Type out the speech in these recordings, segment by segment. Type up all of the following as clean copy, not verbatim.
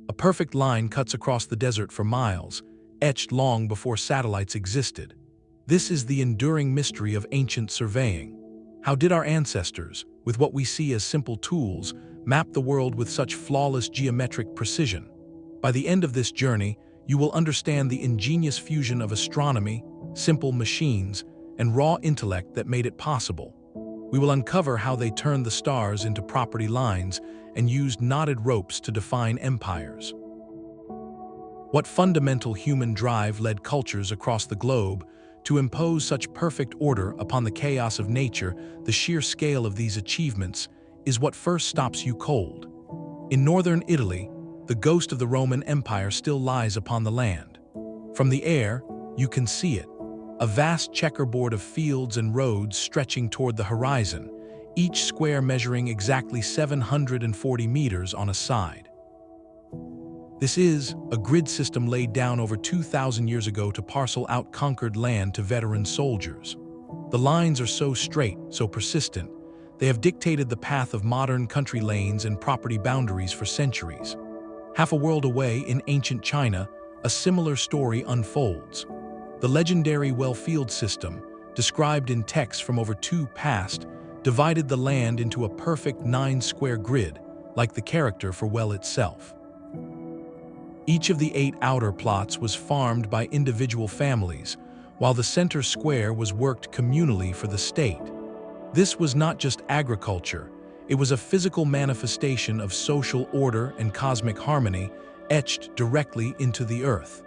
A perfect line cuts across the desert for miles, etched long before satellites existed. This is the enduring mystery of ancient surveying. How did our ancestors, with what we see as simple tools, map the world with such flawless geometric precision? By the end of this journey, you will understand the ingenious fusion of astronomy, simple machines, and raw intellect that made it possible. We will uncover how they turned the stars into property lines and used knotted ropes to define empires. What fundamental human drive led cultures across the globe to impose such perfect order upon the chaos of nature? The sheer scale of these achievements is what first stops you cold. In northern Italy, the ghost of the Roman Empire still lies upon the land. From the air, you can see it, a vast checkerboard of fields and roads stretching toward the horizon, each square measuring exactly 740 meters on a side. This is a grid system laid down over 2,000 years ago to parcel out conquered land to veteran soldiers. The lines are so straight, so persistent, they have dictated the path of modern country lanes and property boundaries for centuries. Half a world away in ancient China, a similar story unfolds. The legendary well-field system, described in texts from over two past, divided the land into a perfect 9-square grid, like the character for well itself. Each of the 8 outer plots was farmed by individual families, while the center square was worked communally for the state. This was not just agriculture, it was a physical manifestation of social order and cosmic harmony etched directly into the earth.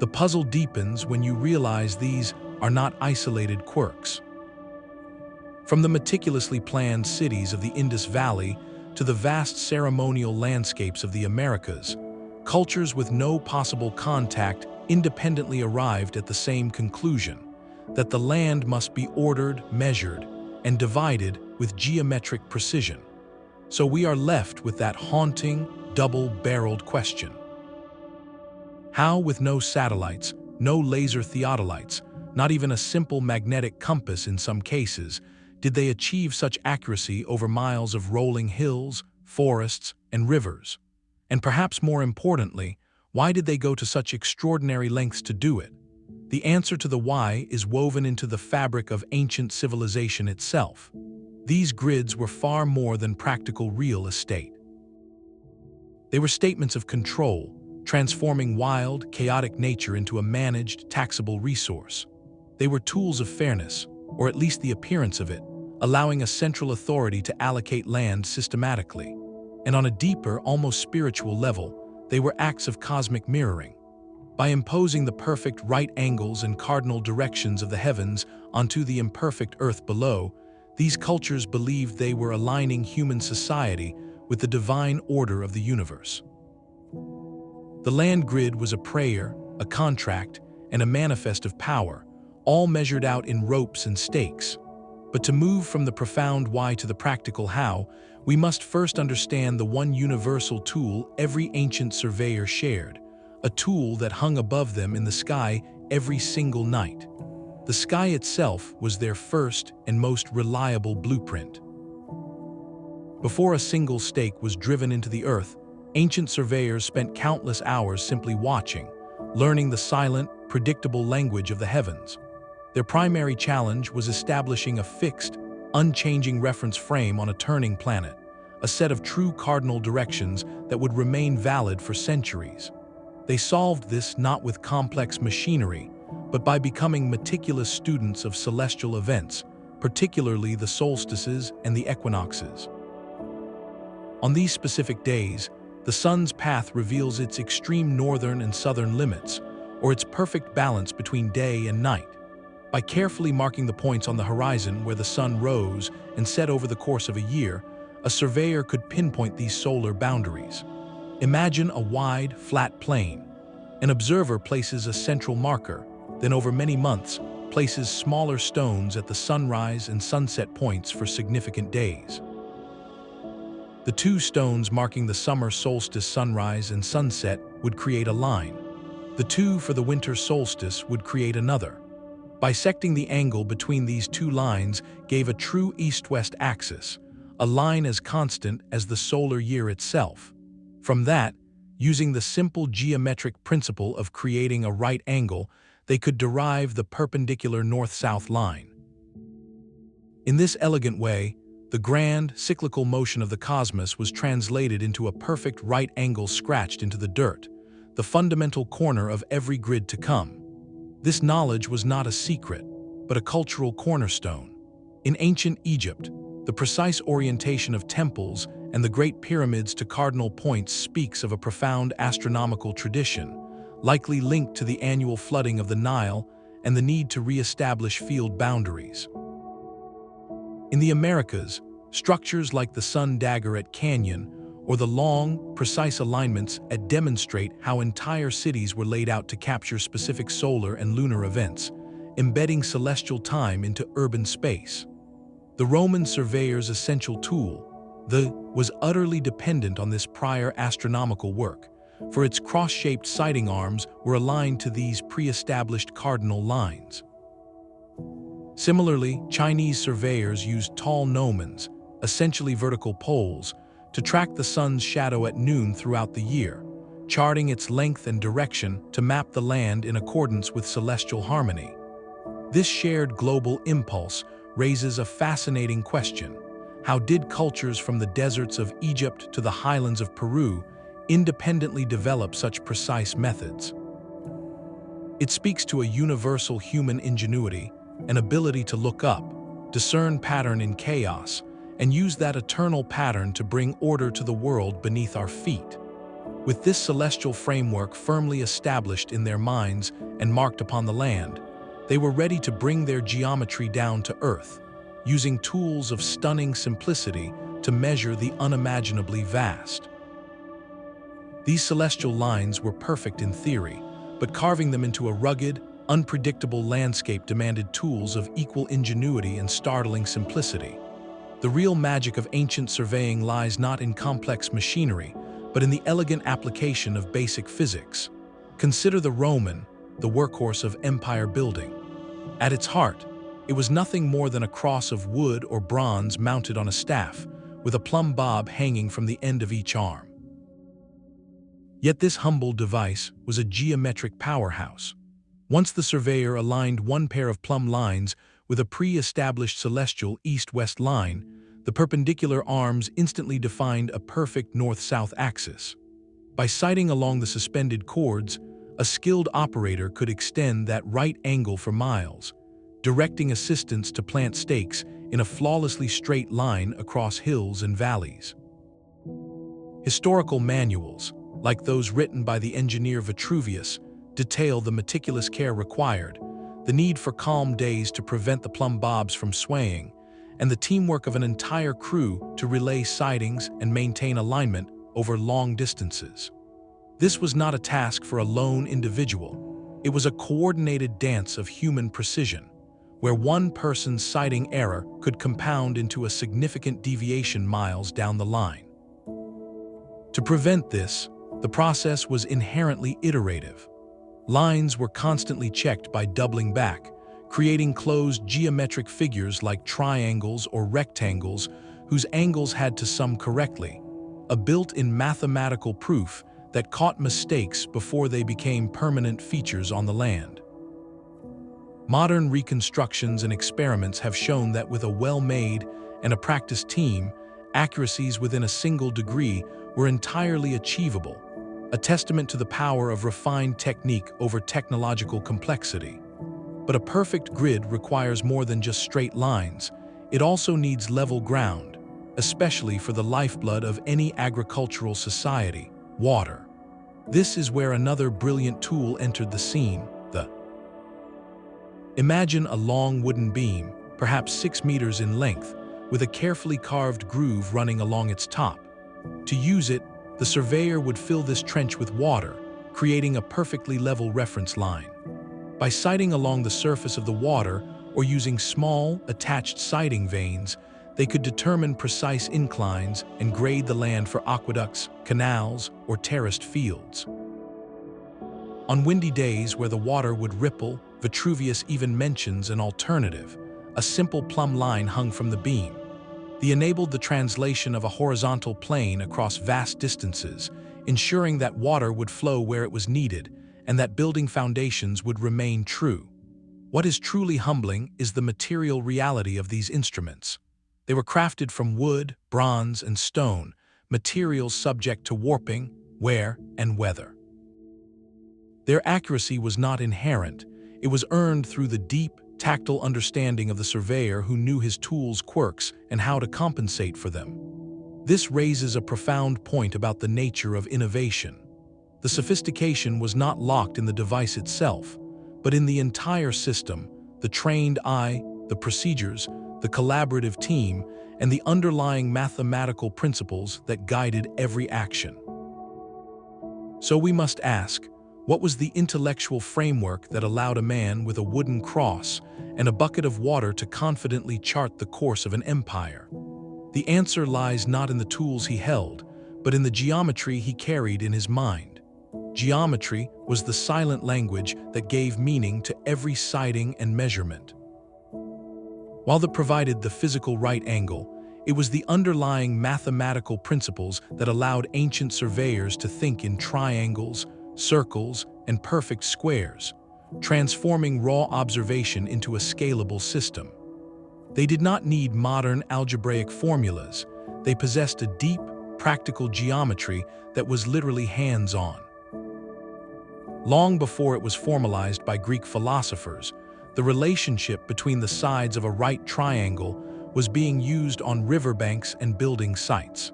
The puzzle deepens when you realize these are not isolated quirks. From the meticulously planned cities of the Indus Valley to the vast ceremonial landscapes of the Americas, cultures with no possible contact independently arrived at the same conclusion, that the land must be ordered, measured, and divided with geometric precision. So we are left with that haunting, double-barreled question. How, with no satellites, no laser theodolites, not even a simple magnetic compass in some cases, did they achieve such accuracy over miles of rolling hills, forests, and rivers? And perhaps more importantly, why did they go to such extraordinary lengths to do it? The answer to the why is woven into the fabric of ancient civilization itself. These grids were far more than practical real estate. They were statements of control, transforming wild, chaotic nature into a managed, taxable resource. They were tools of fairness, or at least the appearance of it, allowing a central authority to allocate land systematically. And on a deeper, almost spiritual level, they were acts of cosmic mirroring. By imposing the perfect right angles and cardinal directions of the heavens onto the imperfect earth below, these cultures believed they were aligning human society with the divine order of the universe. The land grid was a prayer, a contract, and a manifest of power, all measured out in ropes and stakes. But to move from the profound why to the practical how, we must first understand the one universal tool every ancient surveyor shared, a tool that hung above them in the sky every single night. The sky itself was their first and most reliable blueprint. Before a single stake was driven into the earth, ancient surveyors spent countless hours simply watching, learning the silent, predictable language of the heavens. Their primary challenge was establishing a fixed, unchanging reference frame on a turning planet, a set of true cardinal directions that would remain valid for centuries. They solved this not with complex machinery, but by becoming meticulous students of celestial events, particularly the solstices and the equinoxes. On these specific days, the sun's path reveals its extreme northern and southern limits, or its perfect balance between day and night. By carefully marking the points on the horizon where the sun rose and set over the course of a year, a surveyor could pinpoint these solar boundaries. Imagine a wide, flat plain. An observer places a central marker, then over many months, places smaller stones at the sunrise and sunset points for significant days. The two stones marking the summer solstice sunrise and sunset would create a line. The two for the winter solstice would create another. Bisecting the angle between these two lines gave a true east-west axis, a line as constant as the solar year itself. From that, Using the simple geometric principle of creating a right angle, they could derive the perpendicular north-south line. In this elegant way, the grand, cyclical motion of the cosmos was translated into a perfect right angle scratched into the dirt, the fundamental corner of every grid to come. This knowledge was not a secret, but a cultural cornerstone. In ancient Egypt, the precise orientation of temples and the Great Pyramids to cardinal points speaks of a profound astronomical tradition, likely linked to the annual flooding of the Nile and the need to re-establish field boundaries. In the Americas, structures like the Sun Dagger at Canyon or the long, precise alignments demonstrate how entire cities were laid out to capture specific solar and lunar events, embedding celestial time into urban space. The Roman surveyor's essential tool, was utterly dependent on this prior astronomical work, for its cross-shaped sighting arms were aligned to these pre-established cardinal lines. Similarly, Chinese surveyors used tall gnomons, essentially vertical poles, to track the sun's shadow at noon throughout the year, charting its length and direction to map the land in accordance with celestial harmony. This shared global impulse raises a fascinating question. How did cultures from the deserts of Egypt to the highlands of Peru independently develop such precise methods? It speaks to a universal human ingenuity, an ability to look up, discern pattern in chaos, and use that eternal pattern to bring order to the world beneath our feet. With this celestial framework firmly established in their minds and marked upon the land, they were ready to bring their geometry down to earth, using tools of stunning simplicity to measure the unimaginably vast. These celestial lines were perfect in theory, but carving them into a rugged, unpredictable landscape demanded tools of equal ingenuity and startling simplicity. The real magic of ancient surveying lies not in complex machinery, but in the elegant application of basic physics. Consider the Roman, the workhorse of empire building. At its heart, it was nothing more than a cross of wood or bronze mounted on a staff, with a plumb bob hanging from the end of each arm. Yet this humble device was a geometric powerhouse. Once the surveyor aligned one pair of plumb lines with a pre-established celestial east-west line, the perpendicular arms instantly defined a perfect north-south axis. By sighting along the suspended cords, a skilled operator could extend that right angle for miles, directing assistants to plant stakes in a flawlessly straight line across hills and valleys. Historical manuals, like those written by the engineer Vitruvius, detail the meticulous care required, the need for calm days to prevent the plumb bobs from swaying, and the teamwork of an entire crew to relay sightings and maintain alignment over long distances. This was not a task for a lone individual. It was a coordinated dance of human precision, where one person's sighting error could compound into a significant deviation miles down the line. To prevent this, the process was inherently iterative. Lines were constantly checked by doubling back, creating closed geometric figures like triangles or rectangles whose angles had to sum correctly, a built-in mathematical proof that caught mistakes before they became permanent features on the land. Modern reconstructions and experiments have shown that with a well-made and a practiced team, accuracies within a single degree were entirely achievable, a testament to the power of refined technique over technological complexity. But a perfect grid requires more than just straight lines. It also needs level ground, especially for the lifeblood of any agricultural society, water. This is where another brilliant tool entered the scene, Imagine a long wooden beam, perhaps 6 meters in length, with a carefully carved groove running along its top. To use it, the surveyor would fill this trench with water, creating a perfectly level reference line. By sighting along the surface of the water or using small, attached sighting vanes, they could determine precise inclines and grade the land for aqueducts, canals, or terraced fields. On windy days where the water would ripple, Vitruvius even mentions an alternative, a simple plumb line hung from the beam. They enabled the translation of a horizontal plane across vast distances, ensuring that water would flow where it was needed and that building foundations would remain true. What is truly humbling is the material reality of these instruments. They were crafted from wood, bronze, and stone, materials subject to warping, wear, and weather. Their accuracy was not inherent. It was earned through the deep, tactile understanding of the surveyor who knew his tools' quirks and how to compensate for them. This raises a profound point about the nature of innovation. The sophistication was not locked in the device itself, but in the entire system, the trained eye, the procedures, the collaborative team, and the underlying mathematical principles that guided every action. So we must ask, what was the intellectual framework that allowed a man with a wooden cross and a bucket of water to confidently chart the course of an empire? The answer lies not in the tools he held, but in the geometry he carried in his mind. Geometry was the silent language that gave meaning to every sighting and measurement. While it provided the physical right angle, it was the underlying mathematical principles that allowed ancient surveyors to think in triangles, circles, and perfect squares, transforming raw observation into a scalable system. They did not need modern algebraic formulas. They possessed a deep, practical geometry that was literally hands-on. Long before it was formalized by Greek philosophers, the relationship between the sides of a right triangle was being used on riverbanks and building sites.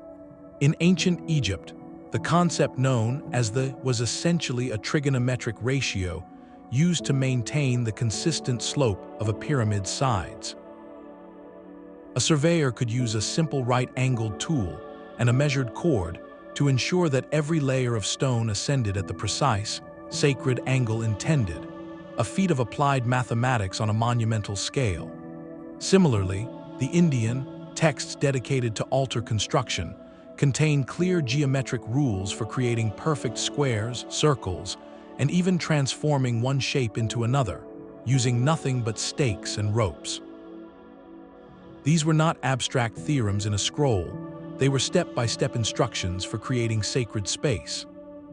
In ancient Egypt, the concept known as the was essentially a trigonometric ratio used to maintain the consistent slope of a pyramid's sides. A surveyor could use a simple right-angled tool and a measured chord to ensure that every layer of stone ascended at the precise, sacred angle intended, a feat of applied mathematics on a monumental scale. Similarly, the Indian texts dedicated to altar construction contain clear geometric rules for creating perfect squares, circles, and even transforming one shape into another, using nothing but stakes and ropes. These were not abstract theorems in a scroll. They were step-by-step instructions for creating sacred space.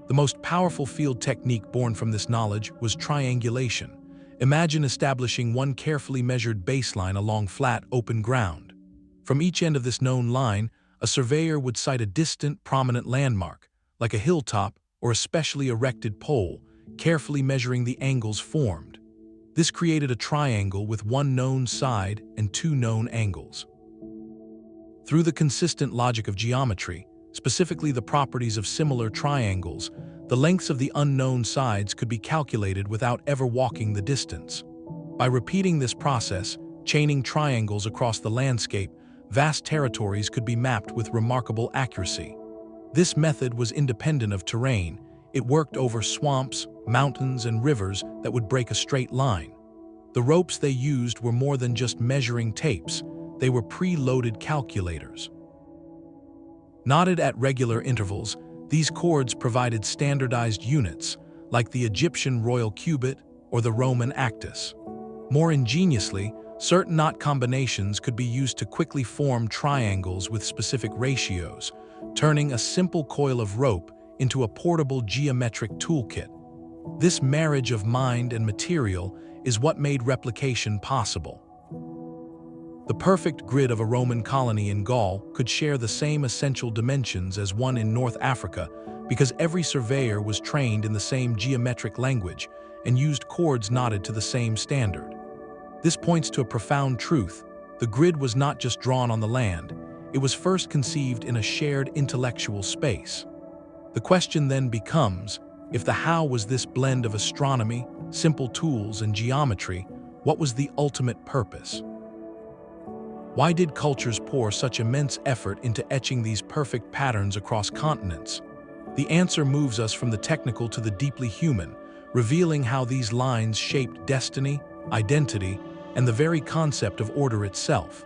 The most powerful field technique born from this knowledge was triangulation. Imagine establishing one carefully measured baseline along flat, open ground. From each end of this known line, a surveyor would sight a distant, prominent landmark, like a hilltop or a specially erected pole, carefully measuring the angles formed. This created a triangle with one known side and two known angles. Through the consistent logic of geometry, specifically the properties of similar triangles, the lengths of the unknown sides could be calculated without ever walking the distance. By repeating this process, chaining triangles across the landscape, vast territories could be mapped with remarkable accuracy. This method was independent of terrain. It worked over swamps, mountains, and rivers that would break a straight line. The ropes they used were more than just measuring tapes. They were pre-loaded calculators. Knotted at regular intervals, these cords provided standardized units, like the Egyptian royal cubit or the Roman actis. More ingeniously, certain knot combinations could be used to quickly form triangles with specific ratios, turning a simple coil of rope into a portable geometric toolkit. This marriage of mind and material is what made replication possible. The perfect grid of a Roman colony in Gaul could share the same essential dimensions as one in North Africa because every surveyor was trained in the same geometric language and used cords knotted to the same standard. This points to a profound truth. The grid was not just drawn on the land, it was first conceived in a shared intellectual space. The question then becomes, if the how was this blend of astronomy, simple tools, and geometry, what was the ultimate purpose? Why did cultures pour such immense effort into etching these perfect patterns across continents? The answer moves us from the technical to the deeply human, revealing how these lines shaped destiny, identity, and the very concept of order itself.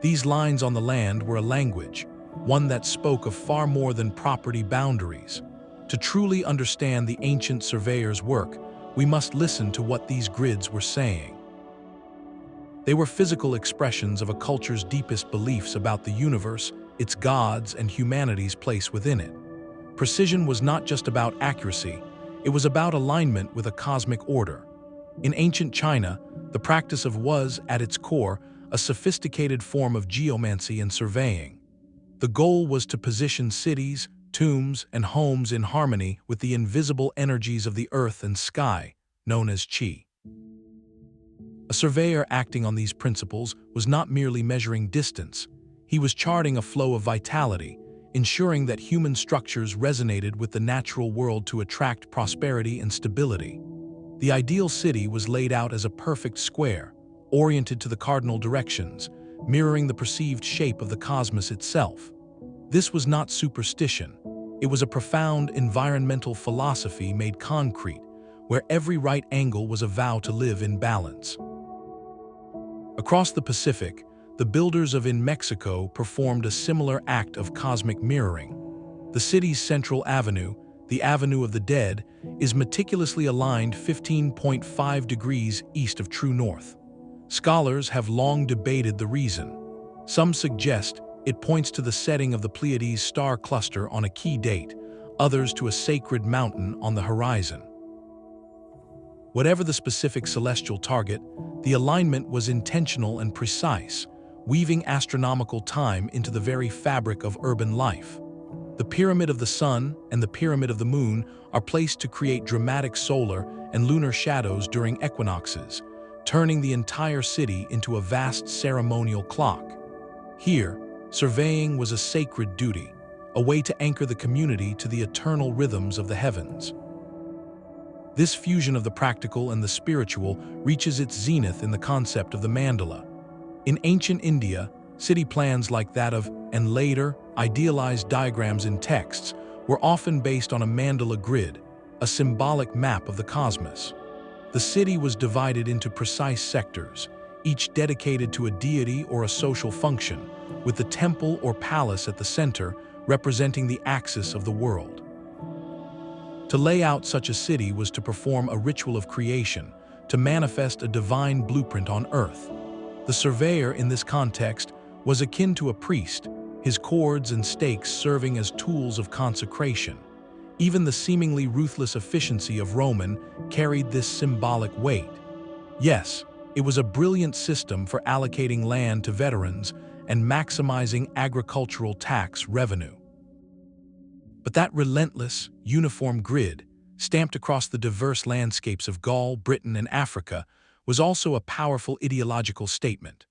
These lines on the land were a language, one that spoke of far more than property boundaries. To truly understand the ancient surveyor's work, we must listen to what these grids were saying. They were physical expressions of a culture's deepest beliefs about the universe, its gods, and humanity's place within it. Precision was not just about accuracy, it was about alignment with a cosmic order. In ancient China, the practice of was, at its core, a sophisticated form of geomancy and surveying. The goal was to position cities, tombs, and homes in harmony with the invisible energies of the earth and sky, known as Qi. A surveyor acting on these principles was not merely measuring distance, he was charting a flow of vitality, ensuring that human structures resonated with the natural world to attract prosperity and stability. The ideal city was laid out as a perfect square, oriented to the cardinal directions, mirroring the perceived shape of the cosmos itself. This was not superstition. It was a profound environmental philosophy made concrete, where every right angle was a vow to live in balance. Across the Pacific, the builders of Mexico performed a similar act of cosmic mirroring. The city's central avenue, the Avenue of the Dead, is meticulously aligned 15.5 degrees east of true north. Scholars have long debated the reason. Some suggest it points to the setting of the Pleiades star cluster on a key date, others to a sacred mountain on the horizon. Whatever the specific celestial target, the alignment was intentional and precise, weaving astronomical time into the very fabric of urban life. The Pyramid of the Sun and the Pyramid of the Moon are placed to create dramatic solar and lunar shadows during equinoxes, turning the entire city into a vast ceremonial clock. Here, surveying was a sacred duty, a way to anchor the community to the eternal rhythms of the heavens. This fusion of the practical and the spiritual reaches its zenith in the concept of the mandala. In ancient India, city plans like that of, and later, idealized diagrams in texts, were often based on a mandala grid, a symbolic map of the cosmos. The city was divided into precise sectors, each dedicated to a deity or a social function, with the temple or palace at the center representing the axis of the world. To lay out such a city was to perform a ritual of creation, to manifest a divine blueprint on earth. The surveyor in this context was akin to a priest, his cords and stakes serving as tools of consecration. Even the seemingly ruthless efficiency of Roman carried this symbolic weight. Yes, it was a brilliant system for allocating land to veterans and maximizing agricultural tax revenue. But that relentless, uniform grid, stamped across the diverse landscapes of Gaul, Britain, and Africa, was also a powerful ideological statement.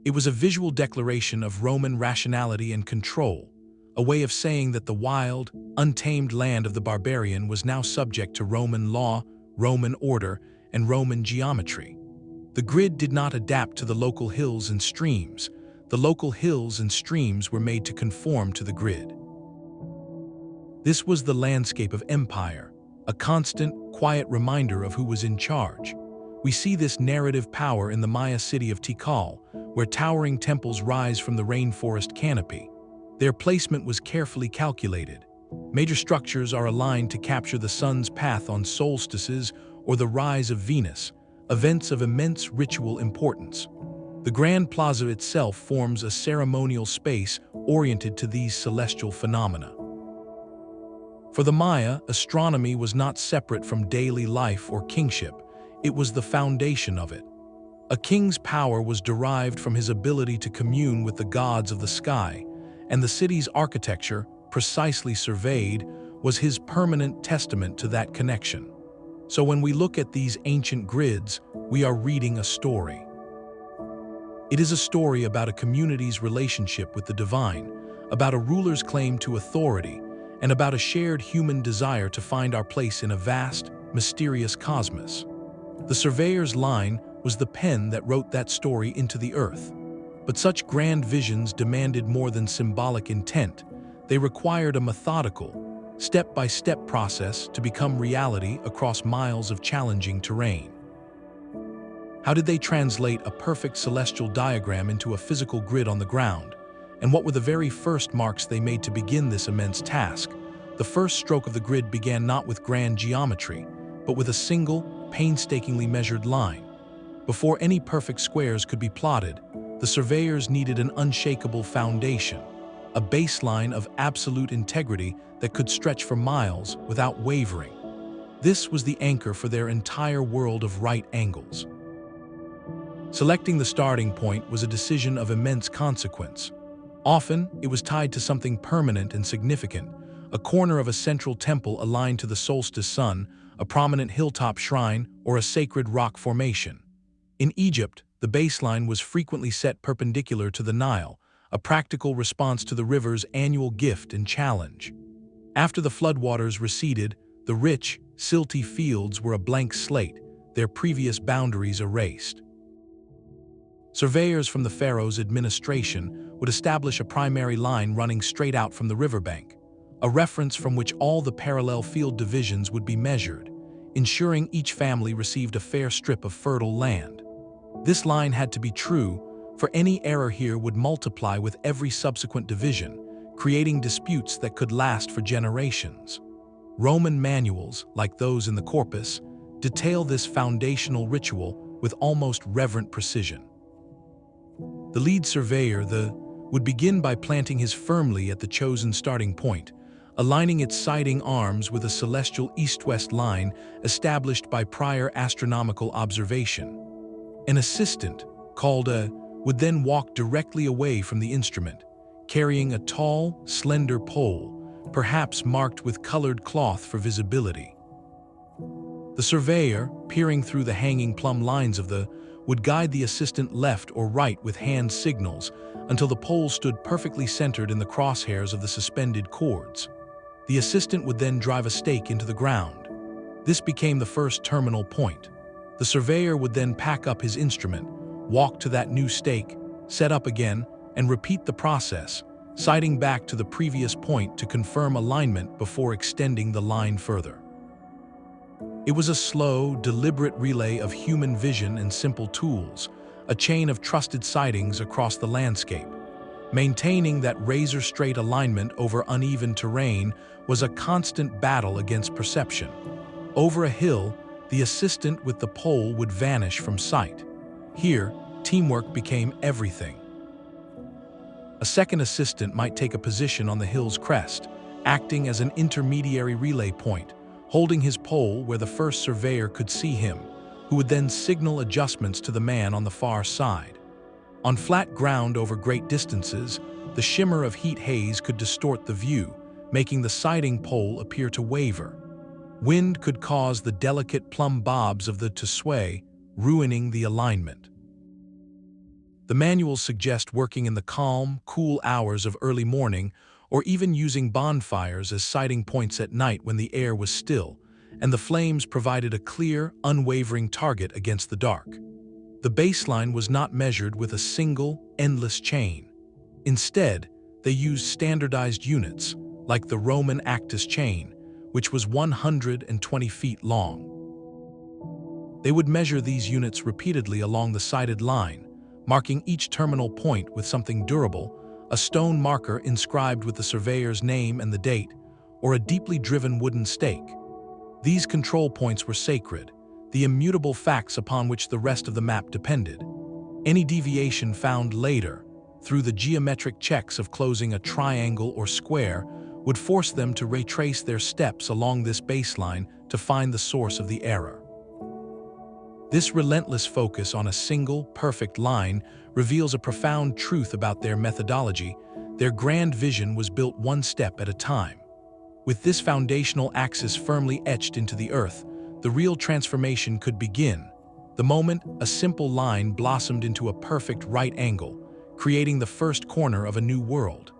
It was a visual declaration of Roman rationality and control, a way of saying that the wild, untamed land of the barbarian was now subject to Roman law, Roman order, and Roman geometry. The grid did not adapt to the local hills and streams. The local hills and streams were made to conform to the grid. This was the landscape of empire, a constant, quiet reminder of who was in charge. We see this narrative power in the Maya city of Tikal, where towering temples rise from the rainforest canopy. Their placement was carefully calculated. Major structures are aligned to capture the sun's path on solstices or the rise of Venus, events of immense ritual importance. The Grand Plaza itself forms a ceremonial space oriented to these celestial phenomena. For the Maya, astronomy was not separate from daily life or kingship. It was the foundation of it. A king's power was derived from his ability to commune with the gods of the sky, and the city's architecture, precisely surveyed, was his permanent testament to that connection. So when we look at these ancient grids, we are reading a story. It is a story about a community's relationship with the divine, about a ruler's claim to authority, and about a shared human desire to find our place in a vast, mysterious cosmos. The surveyor's line was the pen that wrote that story into the earth. But such grand visions demanded more than symbolic intent. They required a methodical, step-by-step process to become reality across miles of challenging terrain. How did they translate a perfect celestial diagram into a physical grid on the ground? And what were the very first marks they made to begin this immense task? The first stroke of the grid began not with grand geometry, but with a single, painstakingly measured line. Before any perfect squares could be plotted, the surveyors needed an unshakable foundation. a baseline of absolute integrity that could stretch for miles without wavering. This was the anchor for their entire world of right angles. Selecting the starting point was a decision of immense consequence. Often, it was tied to something permanent and significant, a corner of a central temple aligned to the solstice sun, a prominent hilltop shrine, or a sacred rock formation. In Egypt, the baseline was frequently set perpendicular to the Nile, a practical response to the river's annual gift and challenge. After the floodwaters receded, the rich, silty fields were a blank slate, their previous boundaries erased. Surveyors from the pharaoh's administration would establish a primary line running straight out from the riverbank, a reference from which all the parallel field divisions would be measured, ensuring each family received a fair strip of fertile land. This line had to be true, for any error here would multiply with every subsequent division, creating disputes that could last for generations. Roman manuals, like those in the corpus, detail this foundational ritual with almost reverent precision. The lead surveyor, would begin by planting his firmly at the chosen starting point, aligning its sighting arms with a celestial east-west line established by prior astronomical observation. An assistant, called would then walk directly away from the instrument, carrying a tall, slender pole, perhaps marked with colored cloth for visibility. The surveyor, peering through the hanging plumb lines of would guide the assistant left or right with hand signals until the pole stood perfectly centered in the crosshairs of the suspended cords. The assistant would then drive a stake into the ground. This became the first terminal point. The surveyor would then pack up his instrument, walk to that new stake, set up again, and repeat the process, sighting back to the previous point to confirm alignment before extending the line further. It was a slow, deliberate relay of human vision and simple tools, a chain of trusted sightings across the landscape. Maintaining that razor-straight alignment over uneven terrain was a constant battle against perception. Over a hill, the assistant with the pole would vanish from sight. Here, teamwork became everything. A second assistant might take a position on the hill's crest, acting as an intermediary relay point, holding his pole where the first surveyor could see him, who would then signal adjustments to the man on the far side. On flat ground over great distances, the shimmer of heat haze could distort the view, making the sighting pole appear to waver. Wind could cause the delicate plumb bobs of to sway, ruining the alignment. The manuals suggest working in the calm, cool hours of early morning, or even using bonfires as sighting points at night when the air was still, and the flames provided a clear, unwavering target against the dark. The baseline was not measured with a single, endless chain. Instead, they used standardized units, like the Roman Actus chain, which was 120 feet long. They would measure these units repeatedly along the sighted line, marking each terminal point with something durable, a stone marker inscribed with the surveyor's name and the date, or a deeply driven wooden stake. These control points were sacred, the immutable facts upon which the rest of the map depended. Any deviation found later, through the geometric checks of closing a triangle or square, would force them to retrace their steps along this baseline to find the source of the error. This relentless focus on a single, perfect line reveals a profound truth about their methodology. Their grand vision was built one step at a time. With this foundational axis firmly etched into the earth, the real transformation could begin. The moment a simple line blossomed into a perfect right angle, creating the first corner of a new world.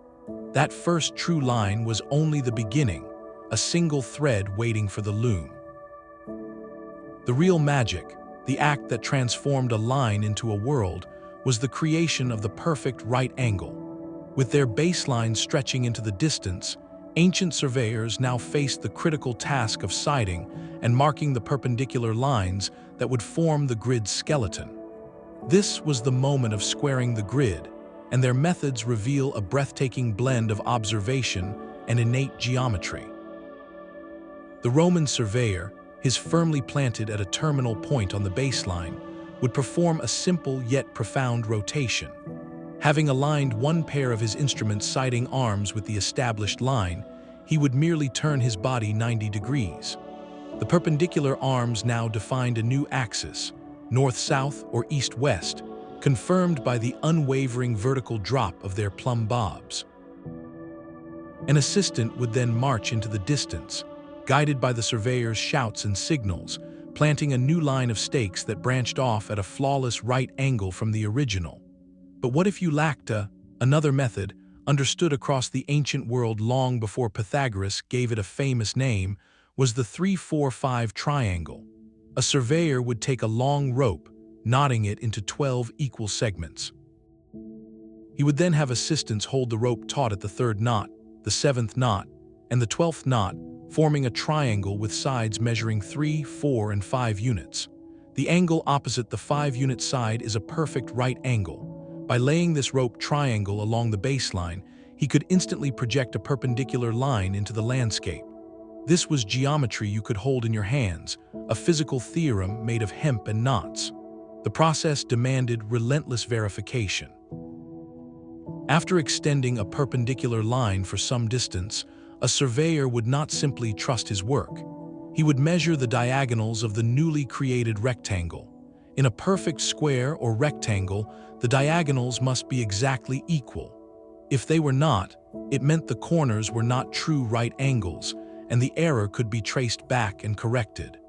That first true line was only the beginning, a single thread waiting for the loom. The real magic, the act that transformed a line into a world, was the creation of the perfect right angle. With their baseline stretching into the distance, ancient surveyors now faced the critical task of sighting and marking the perpendicular lines that would form the grid's skeleton. This was the moment of squaring the grid, and their methods reveal a breathtaking blend of observation and innate geometry. The Roman surveyor, his firmly planted at a terminal point on the baseline, would perform a simple yet profound rotation. Having aligned one pair of his instrument's sighting arms with the established line, he would merely turn his body 90 degrees. The perpendicular arms now defined a new axis, north-south or east-west, confirmed by the unwavering vertical drop of their plumb bobs. An assistant would then march into the distance, guided by the surveyor's shouts and signals, planting a new line of stakes that branched off at a flawless right angle from the original. But what if you lacked another method, understood across the ancient world long before Pythagoras gave it a famous name, was the 3-4-5 triangle? A surveyor would take a long rope, knotting it into 12 equal segments. He would then have assistants hold the rope taut at the 3rd knot, the 7th knot, and the 12th knot, forming a triangle with sides measuring 3, 4, and 5 units. The angle opposite the 5-unit side is a perfect right angle. By laying this rope triangle along the baseline, he could instantly project a perpendicular line into the landscape. This was geometry you could hold in your hands, a physical theorem made of hemp and knots. The process demanded relentless verification. After extending a perpendicular line for some distance, a surveyor would not simply trust his work. He would measure the diagonals of the newly created rectangle. In a perfect square or rectangle, the diagonals must be exactly equal. If they were not, it meant the corners were not true right angles, and the error could be traced back and corrected.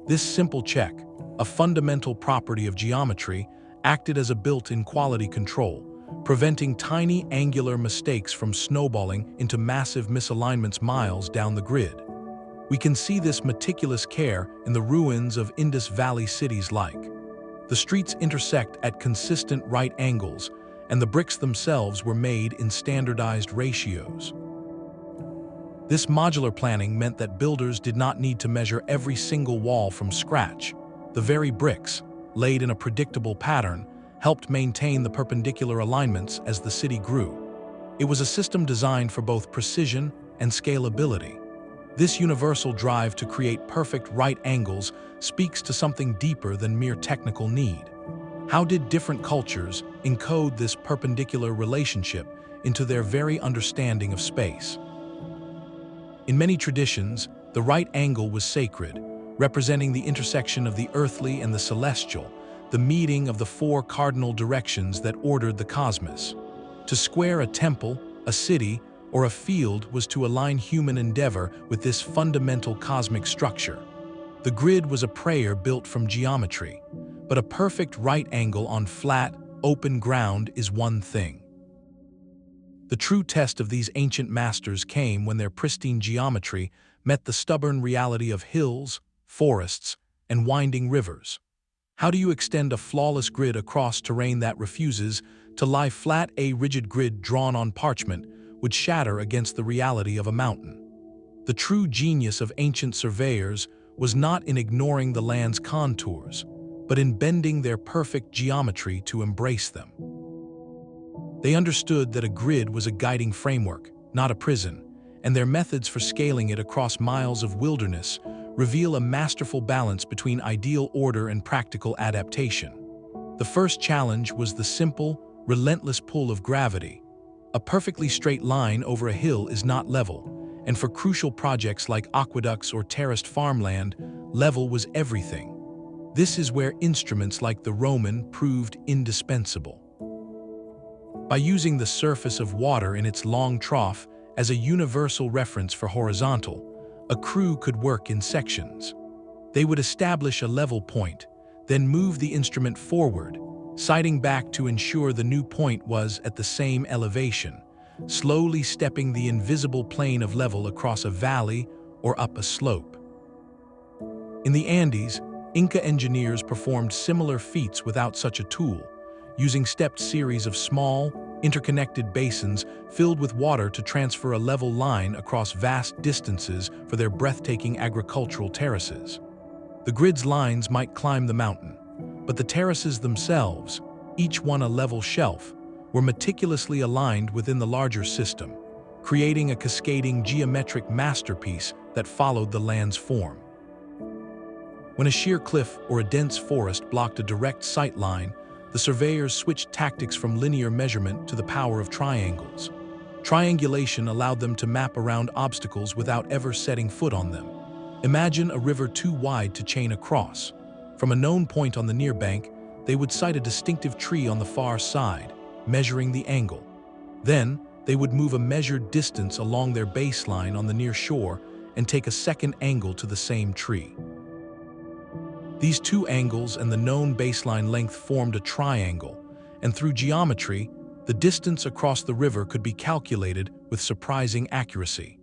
This simple check, a fundamental property of geometry, acted as a built-in quality control, preventing tiny angular mistakes from snowballing into massive misalignments miles down the grid. We can see this meticulous care in the ruins of Indus Valley cities like. The streets intersect at consistent right angles, and the bricks themselves were made in standardized ratios. This modular planning meant that builders did not need to measure every single wall from scratch. The very bricks, laid in a predictable pattern, helped maintain the perpendicular alignments as the city grew. It was a system designed for both precision and scalability. This universal drive to create perfect right angles speaks to something deeper than mere technical need. How did different cultures encode this perpendicular relationship into their very understanding of space? In many traditions, the right angle was sacred, representing the intersection of the earthly and the celestial, the meeting of the 4 cardinal directions that ordered the cosmos. To square a temple, a city, or a field was to align human endeavor with this fundamental cosmic structure. The grid was a prayer built from geometry, but a perfect right angle on flat, open ground is one thing. The true test of these ancient masters came when their pristine geometry met the stubborn reality of hills, forests, and winding rivers. How do you extend a flawless grid across terrain that refuses to lie flat? A rigid grid drawn on parchment would shatter against the reality of a mountain. The true genius of ancient surveyors was not in ignoring the land's contours, but in bending their perfect geometry to embrace them. They understood that a grid was a guiding framework, not a prison, and their methods for scaling it across miles of wilderness reveal a masterful balance between ideal order and practical adaptation. The first challenge was the simple, relentless pull of gravity. A perfectly straight line over a hill is not level, and for crucial projects like aqueducts or terraced farmland, level was everything. This is where instruments like the Roman proved indispensable. By using the surface of water in its long trough as a universal reference for horizontal, a crew could work in sections. They would establish a level point, then move the instrument forward, sighting back to ensure the new point was at the same elevation, slowly stepping the invisible plane of level across a valley or up a slope. In the Andes, Inca engineers performed similar feats without such a tool, using stepped series of small, interconnected basins filled with water to transfer a level line across vast distances for their breathtaking agricultural terraces. The grid's lines might climb the mountain, but the terraces themselves, each one a level shelf, were meticulously aligned within the larger system, creating a cascading geometric masterpiece that followed the land's form. When a sheer cliff or a dense forest blocked a direct sight line, the surveyors switched tactics from linear measurement to the power of triangles. Triangulation allowed them to map around obstacles without ever setting foot on them. Imagine a river too wide to chain across. From a known point on the near bank, they would sight a distinctive tree on the far side, measuring the angle. Then, they would move a measured distance along their baseline on the near shore and take a second angle to the same tree. These two angles and the known baseline length formed a triangle, and through geometry, the distance across the river could be calculated with surprising accuracy.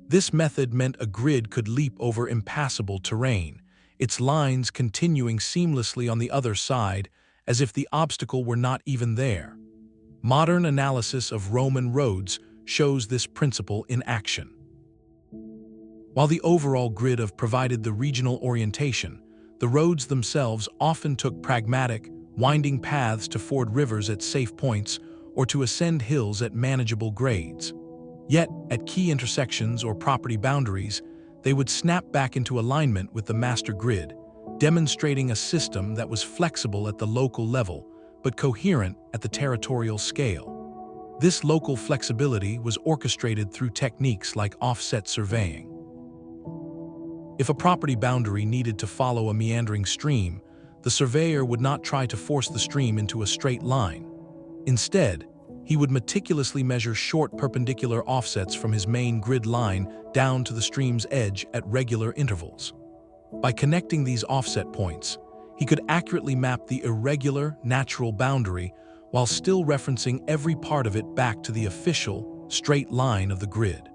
This method meant a grid could leap over impassable terrain, its lines continuing seamlessly on the other side as if the obstacle were not even there. Modern analysis of Roman roads shows this principle in action. While the overall grid provided the regional orientation, the roads themselves often took pragmatic, winding paths to ford rivers at safe points or to ascend hills at manageable grades. Yet, at key intersections or property boundaries, they would snap back into alignment with the master grid, demonstrating a system that was flexible at the local level, but coherent at the territorial scale. This local flexibility was orchestrated through techniques like offset surveying. If a property boundary needed to follow a meandering stream, the surveyor would not try to force the stream into a straight line. Instead, he would meticulously measure short perpendicular offsets from his main grid line down to the stream's edge at regular intervals. By connecting these offset points, he could accurately map the irregular, natural boundary while still referencing every part of it back to the official, straight line of the grid.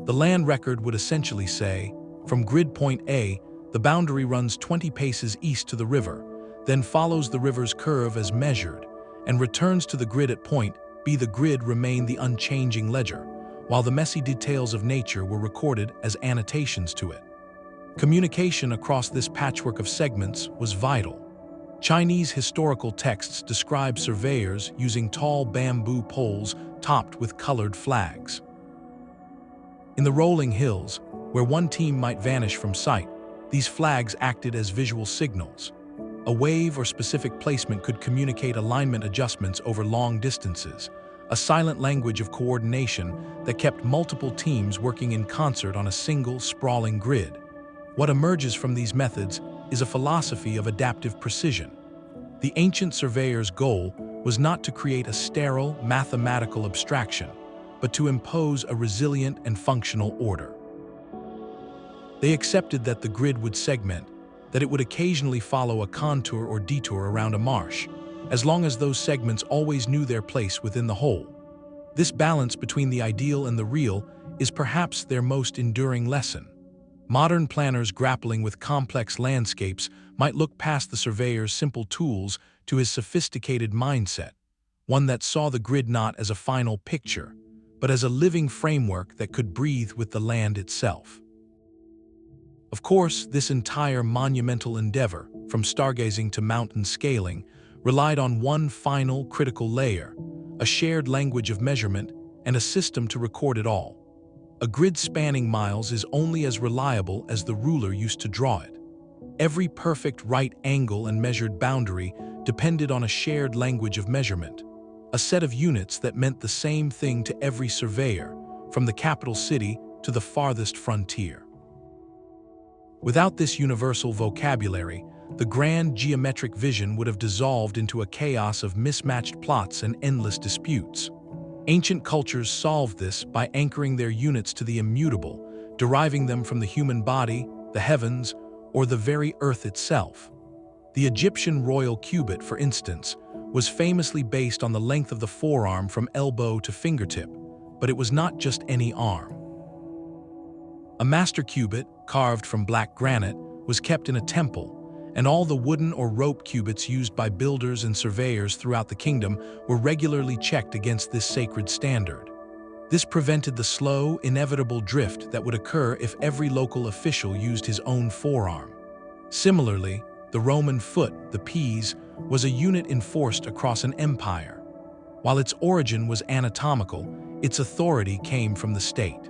The land record would essentially say, from grid point A, the boundary runs 20 paces east to the river, then follows the river's curve as measured, and returns to the grid at point B. The grid remained the unchanging ledger, while the messy details of nature were recorded as annotations to it. Communication across this patchwork of segments was vital. Chinese historical texts describe surveyors using tall bamboo poles topped with colored flags. In the rolling hills, where one team might vanish from sight, these flags acted as visual signals. A wave or specific placement could communicate alignment adjustments over long distances, a silent language of coordination that kept multiple teams working in concert on a single, sprawling grid. What emerges from these methods is a philosophy of adaptive precision. The ancient surveyor's goal was not to create a sterile, mathematical abstraction, but to impose a resilient and functional order. They accepted that the grid would segment, that it would occasionally follow a contour or detour around a marsh, as long as those segments always knew their place within the whole. This balance between the ideal and the real is perhaps their most enduring lesson. Modern planners grappling with complex landscapes might look past the surveyor's simple tools to his sophisticated mindset, one that saw the grid not as a final picture, but as a living framework that could breathe with the land itself. Of course, this entire monumental endeavor, from stargazing to mountain scaling, relied on one final critical layer, a shared language of measurement and a system to record it all. A grid spanning miles is only as reliable as the ruler used to draw it. Every perfect right angle and measured boundary depended on a shared language of measurement, a set of units that meant the same thing to every surveyor, from the capital city to the farthest frontier. Without this universal vocabulary, the grand geometric vision would have dissolved into a chaos of mismatched plots and endless disputes. Ancient cultures solved this by anchoring their units to the immutable, deriving them from the human body, the heavens, or the very earth itself. The Egyptian royal cubit, for instance, was famously based on the length of the forearm from elbow to fingertip, but it was not just any arm. A master cubit, carved from black granite, was kept in a temple, and all the wooden or rope cubits used by builders and surveyors throughout the kingdom were regularly checked against this sacred standard. This prevented the slow, inevitable drift that would occur if every local official used his own forearm. Similarly, the Roman foot, the pes, was a unit enforced across an empire. While its origin was anatomical, its authority came from the state.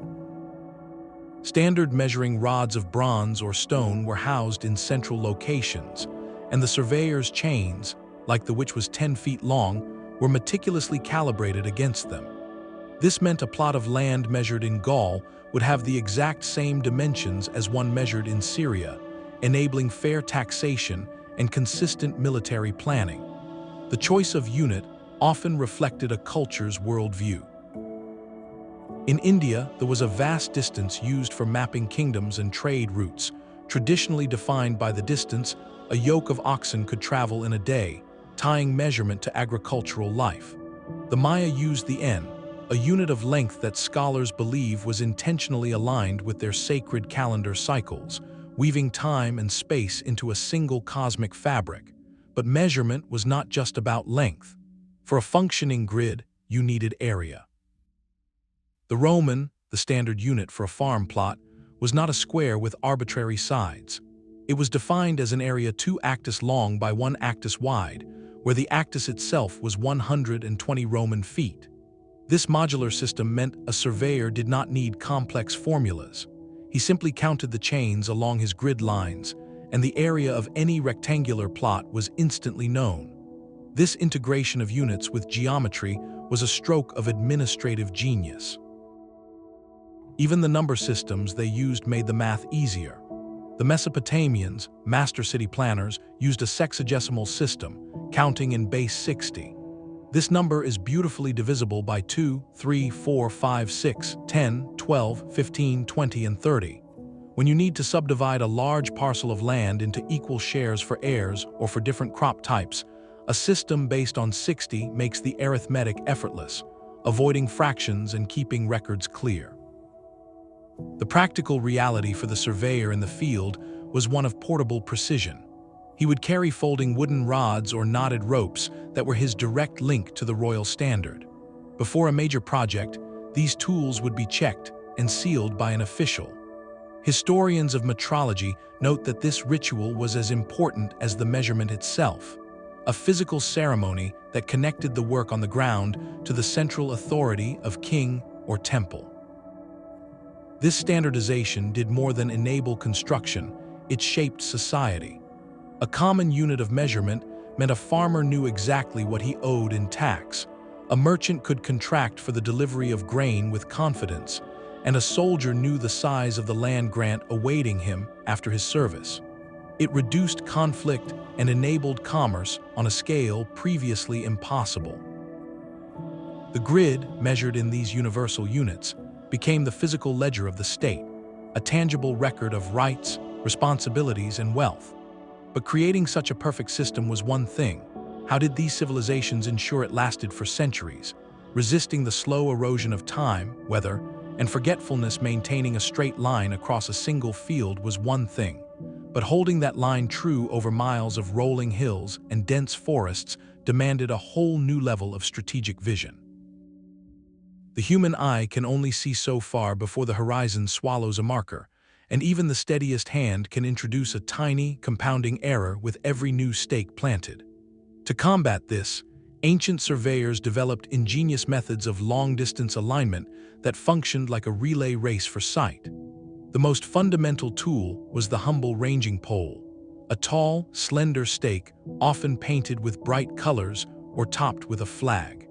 Standard measuring rods of bronze or stone were housed in central locations, and the surveyor's chains, like the which was 10 feet long, were meticulously calibrated against them. This meant a plot of land measured in Gaul would have the exact same dimensions as one measured in Syria, enabling fair taxation and consistent military planning. The choice of unit often reflected a culture's worldview. In India, there was a vast distance used for mapping kingdoms and trade routes, traditionally defined by the distance a yoke of oxen could travel in a day, tying measurement to agricultural life. The Maya used the N, a unit of length that scholars believe was intentionally aligned with their sacred calendar cycles, weaving time and space into a single cosmic fabric. But measurement was not just about length. For a functioning grid, you needed area. The Roman, the standard unit for a farm plot, was not a square with arbitrary sides. It was defined as an area 2 actus long by 1 actus wide, where the actus itself was 120 Roman feet. This modular system meant a surveyor did not need complex formulas. He simply counted the chains along his grid lines, and the area of any rectangular plot was instantly known. This integration of units with geometry was a stroke of administrative genius. Even the number systems they used made the math easier. The Mesopotamians, master city planners, used a sexagesimal system, counting in base 60. This number is beautifully divisible by 2, 3, 4, 5, 6, 10, 12, 15, 20, and 30. When you need to subdivide a large parcel of land into equal shares for heirs or for different crop types, a system based on 60 makes the arithmetic effortless, avoiding fractions and keeping records clear. The practical reality for the surveyor in the field was one of portable precision. He would carry folding wooden rods or knotted ropes that were his direct link to the royal standard. Before a major project, these tools would be checked and sealed by an official. Historians of metrology note that this ritual was as important as the measurement itself, a physical ceremony that connected the work on the ground to the central authority of king or temple. This standardization did more than enable construction, it shaped society. A common unit of measurement meant a farmer knew exactly what he owed in tax, a merchant could contract for the delivery of grain with confidence, and a soldier knew the size of the land grant awaiting him after his service. It reduced conflict and enabled commerce on a scale previously impossible. The grid, measured in these universal units, became the physical ledger of the state, a tangible record of rights, responsibilities, and wealth. But creating such a perfect system was one thing. How did these civilizations ensure it lasted for centuries, resisting the slow erosion of time, weather, and forgetfulness? Maintaining a straight line across a single field was one thing, but holding that line true over miles of rolling hills and dense forests demanded a whole new level of strategic vision. The human eye can only see so far before the horizon swallows a marker, and even the steadiest hand can introduce a tiny, compounding error with every new stake planted. To combat this, ancient surveyors developed ingenious methods of long-distance alignment that functioned like a relay race for sight. The most fundamental tool was the humble ranging pole, a tall, slender stake often painted with bright colors or topped with a flag.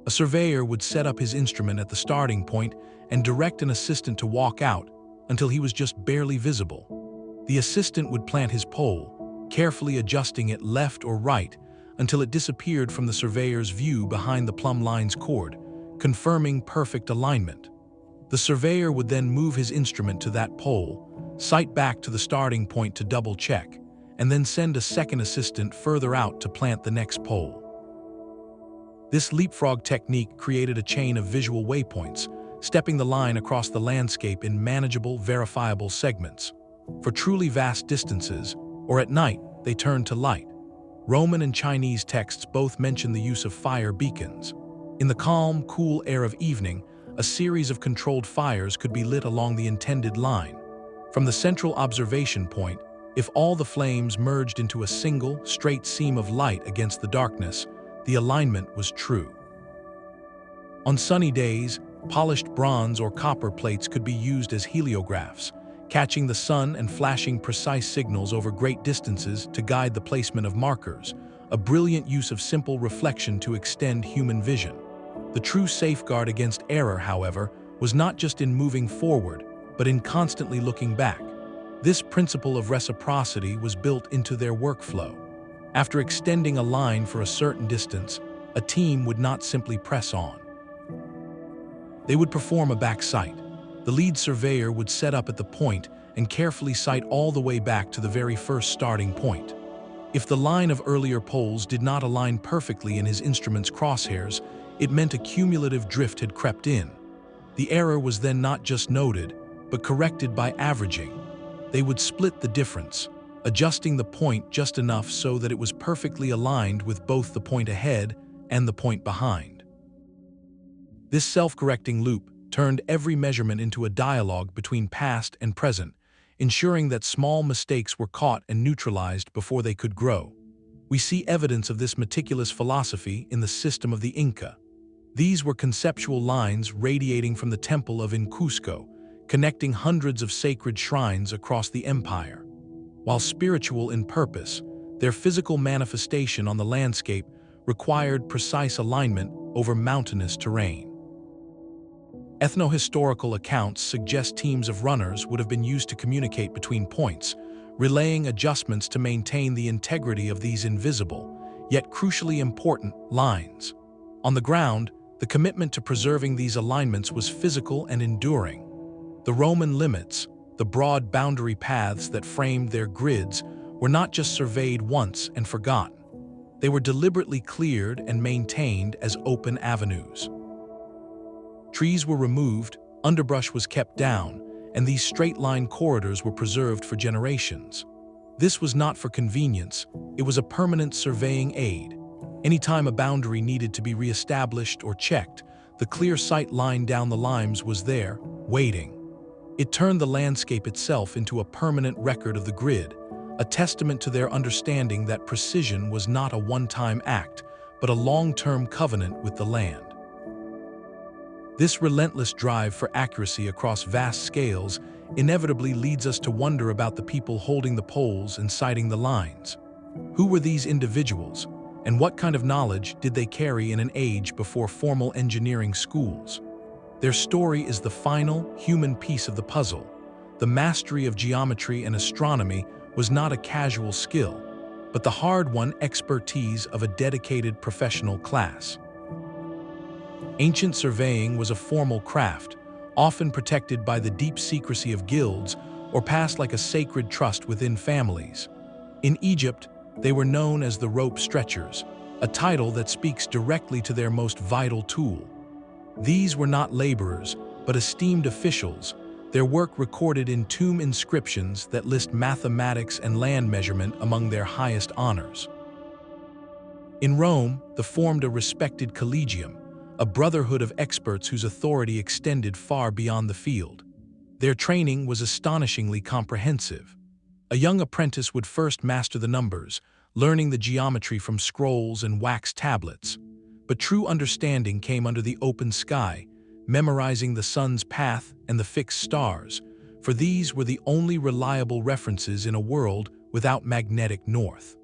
A surveyor would set up his instrument at the starting point and direct an assistant to walk out until he was just barely visible. The assistant would plant his pole, carefully adjusting it left or right until it disappeared from the surveyor's view behind the plumb line's cord, confirming perfect alignment. The surveyor would then move his instrument to that pole, sight back to the starting point to double-check, and then send a second assistant further out to plant the next pole. This leapfrog technique created a chain of visual waypoints, stepping the line across the landscape in manageable, verifiable segments. For truly vast distances, or at night, they turned to light. Roman and Chinese texts both mention the use of fire beacons. In the calm, cool air of evening, a series of controlled fires could be lit along the intended line. From the central observation point, if all the flames merged into a single, straight seam of light against the darkness, the alignment was true. On sunny days, polished bronze or copper plates could be used as heliographs, catching the sun and flashing precise signals over great distances to guide the placement of markers, a brilliant use of simple reflection to extend human vision. The true safeguard against error, however, was not just in moving forward, but in constantly looking back. This principle of reciprocity was built into their workflow. After extending a line for a certain distance, a team would not simply press on. They would perform a back sight. The lead surveyor would set up at the point and carefully sight all the way back to the very first starting point. If the line of earlier poles did not align perfectly in his instrument's crosshairs, it meant a cumulative drift had crept in. The error was then not just noted, but corrected by averaging. They would split the difference, adjusting the point just enough so that it was perfectly aligned with both the point ahead and the point behind. This self-correcting loop turned every measurement into a dialogue between past and present, ensuring that small mistakes were caught and neutralized before they could grow. We see evidence of this meticulous philosophy in the system of the Inca. These were conceptual lines radiating from the temple of Cusco, connecting hundreds of sacred shrines across the empire. While spiritual in purpose, their physical manifestation on the landscape required precise alignment over mountainous terrain. Ethno-historical accounts suggest teams of runners would have been used to communicate between points, relaying adjustments to maintain the integrity of these invisible, yet crucially important, lines. On the ground, the commitment to preserving these alignments was physical and enduring. The Roman limits, the broad boundary paths that framed their grids, were not just surveyed once and forgotten. They were deliberately cleared and maintained as open avenues. Trees were removed, underbrush was kept down, and these straight-line corridors were preserved for generations. This was not for convenience, it was a permanent surveying aid. Anytime a boundary needed to be re-established or checked, the clear sight line down the limes was there, waiting. It turned the landscape itself into a permanent record of the grid, a testament to their understanding that precision was not a one-time act, but a long-term covenant with the land. This relentless drive for accuracy across vast scales inevitably leads us to wonder about the people holding the poles and sighting the lines. Who were these individuals, and what kind of knowledge did they carry in an age before formal engineering schools? Their story is the final, human piece of the puzzle. The mastery of geometry and astronomy was not a casual skill, but the hard-won expertise of a dedicated professional class. Ancient surveying was a formal craft, often protected by the deep secrecy of guilds or passed like a sacred trust within families. In Egypt, they were known as the rope stretchers, a title that speaks directly to their most vital tool. These were not laborers, but esteemed officials, their work recorded in tomb inscriptions that list mathematics and land measurement among their highest honors. In Rome, they formed a respected collegium, a brotherhood of experts whose authority extended far beyond the field. Their training was astonishingly comprehensive. A young apprentice would first master the numbers, learning the geometry from scrolls and wax tablets. But true understanding came under the open sky, memorizing the sun's path and the fixed stars, for these were the only reliable references in a world without magnetic north.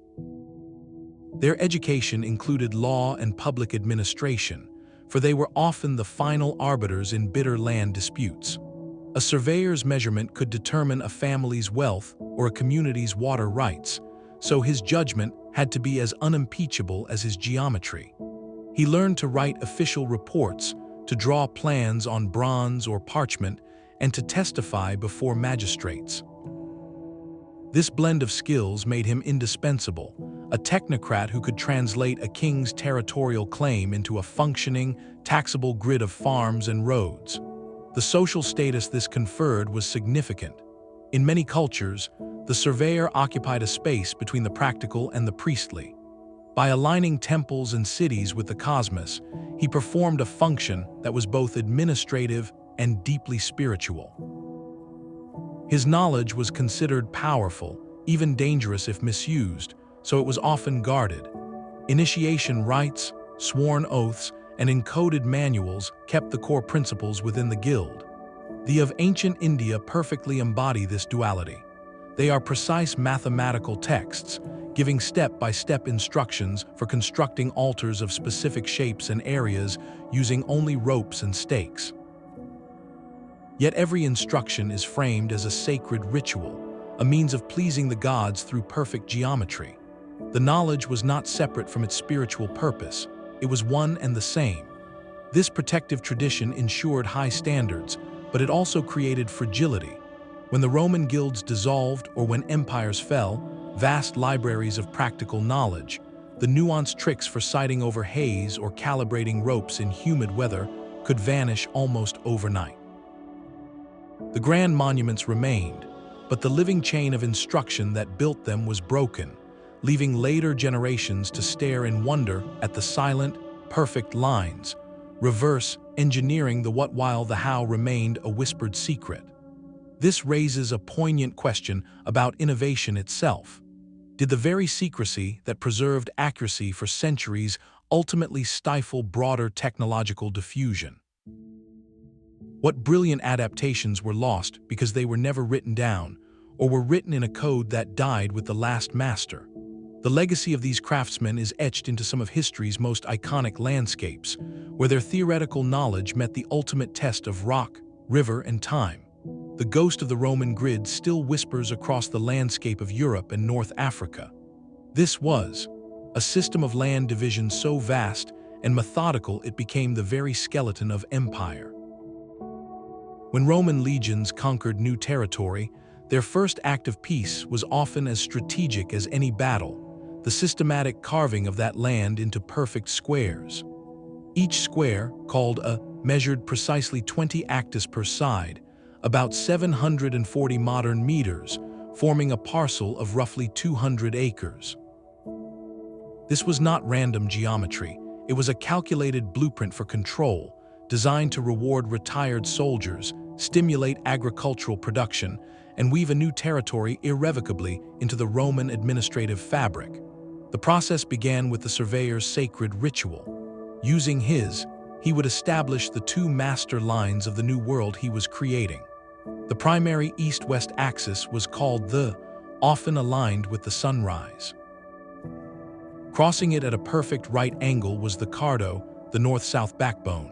Their education included law and public administration, for they were often the final arbiters in bitter land disputes. A surveyor's measurement could determine a family's wealth or a community's water rights, so his judgment had to be as unimpeachable as his geometry. He learned to write official reports, to draw plans on bronze or parchment, and to testify before magistrates. This blend of skills made him indispensable, a technocrat who could translate a king's territorial claim into a functioning, taxable grid of farms and roads. The social status this conferred was significant. In many cultures, the surveyor occupied a space between the practical and the priestly. By aligning temples and cities with the cosmos, he performed a function that was both administrative and deeply spiritual. His knowledge was considered powerful, even dangerous if misused, so it was often guarded. Initiation rites, sworn oaths, and encoded manuals kept the core principles within the guild. The of ancient India perfectly embody this duality. They are precise mathematical texts, giving step-by-step instructions for constructing altars of specific shapes and areas using only ropes and stakes. Yet every instruction is framed as a sacred ritual, a means of pleasing the gods through perfect geometry. The knowledge was not separate from its spiritual purpose, it was one and the same. This protective tradition ensured high standards, but it also created fragility. When the Roman guilds dissolved or when empires fell, vast libraries of practical knowledge, the nuanced tricks for sighting over haze or calibrating ropes in humid weather could vanish almost overnight. The grand monuments remained, but the living chain of instruction that built them was broken, leaving later generations to stare in wonder at the silent, perfect lines, reverse engineering the what while the how remained a whispered secret. This raises a poignant question about innovation itself. Did the very secrecy that preserved accuracy for centuries ultimately stifle broader technological diffusion? What brilliant adaptations were lost because they were never written down, or were written in a code that died with the last master? The legacy of these craftsmen is etched into some of history's most iconic landscapes, where their theoretical knowledge met the ultimate test of rock, river, and time. The ghost of the Roman grid still whispers across the landscape of Europe and North Africa. This was a system of land division so vast and methodical it became the very skeleton of empire. When Roman legions conquered new territory, their first act of peace was often as strategic as any battle, the systematic carving of that land into perfect squares. Each square, called a, measured precisely 20 actus per side, about 740 modern meters, forming a parcel of roughly 200 acres. This was not random geometry, it was a calculated blueprint for control, designed to reward retired soldiers, stimulate agricultural production, and weave a new territory irrevocably into the Roman administrative fabric. The process began with the surveyor's sacred ritual. Using his, he would establish the two master lines of the new world he was creating. The primary east-west axis was called the, often aligned with the sunrise. Crossing it at a perfect right angle was the cardo, the north-south backbone.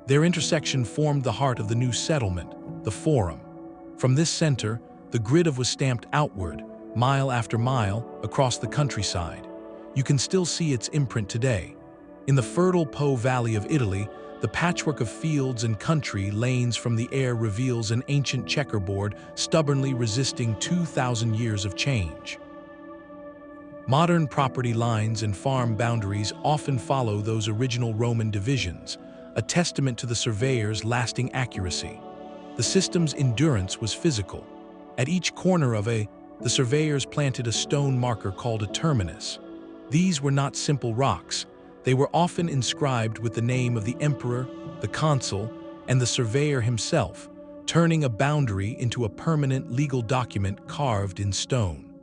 Their intersection formed the heart of the new settlement, the forum. From this center, the grid was stamped outward, mile after mile, across the countryside. You can still see its imprint today. In the fertile Po Valley of Italy, the patchwork of fields and country lanes from the air reveals an ancient checkerboard stubbornly resisting 2,000 years of change. Modern property lines and farm boundaries often follow those original Roman divisions, a testament to the surveyor's lasting accuracy. The system's endurance was physical. At each corner of the surveyors planted a stone marker called a terminus. These were not simple rocks. They were often inscribed with the name of the emperor, the consul, and the surveyor himself, turning a boundary into a permanent legal document carved in stone.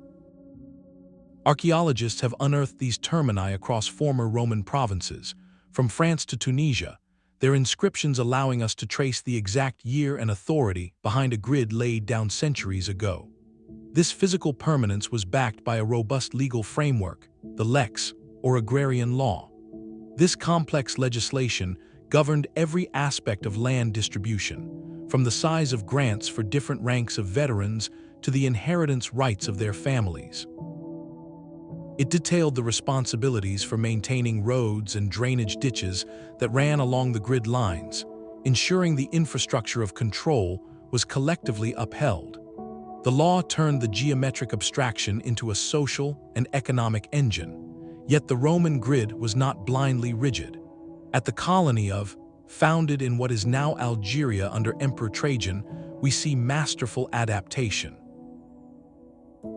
Archaeologists have unearthed these termini across former Roman provinces, from France to Tunisia, their inscriptions allowing us to trace the exact year and authority behind a grid laid down centuries ago. This physical permanence was backed by a robust legal framework, the lex, or agrarian law. This complex legislation governed every aspect of land distribution, from the size of grants for different ranks of veterans to the inheritance rights of their families. It detailed the responsibilities for maintaining roads and drainage ditches that ran along the grid lines, ensuring the infrastructure of control was collectively upheld. The law turned the geometric abstraction into a social and economic engine, yet the Roman grid was not blindly rigid. At the colony of, founded in what is now Algeria under Emperor Trajan, we see masterful adaptation.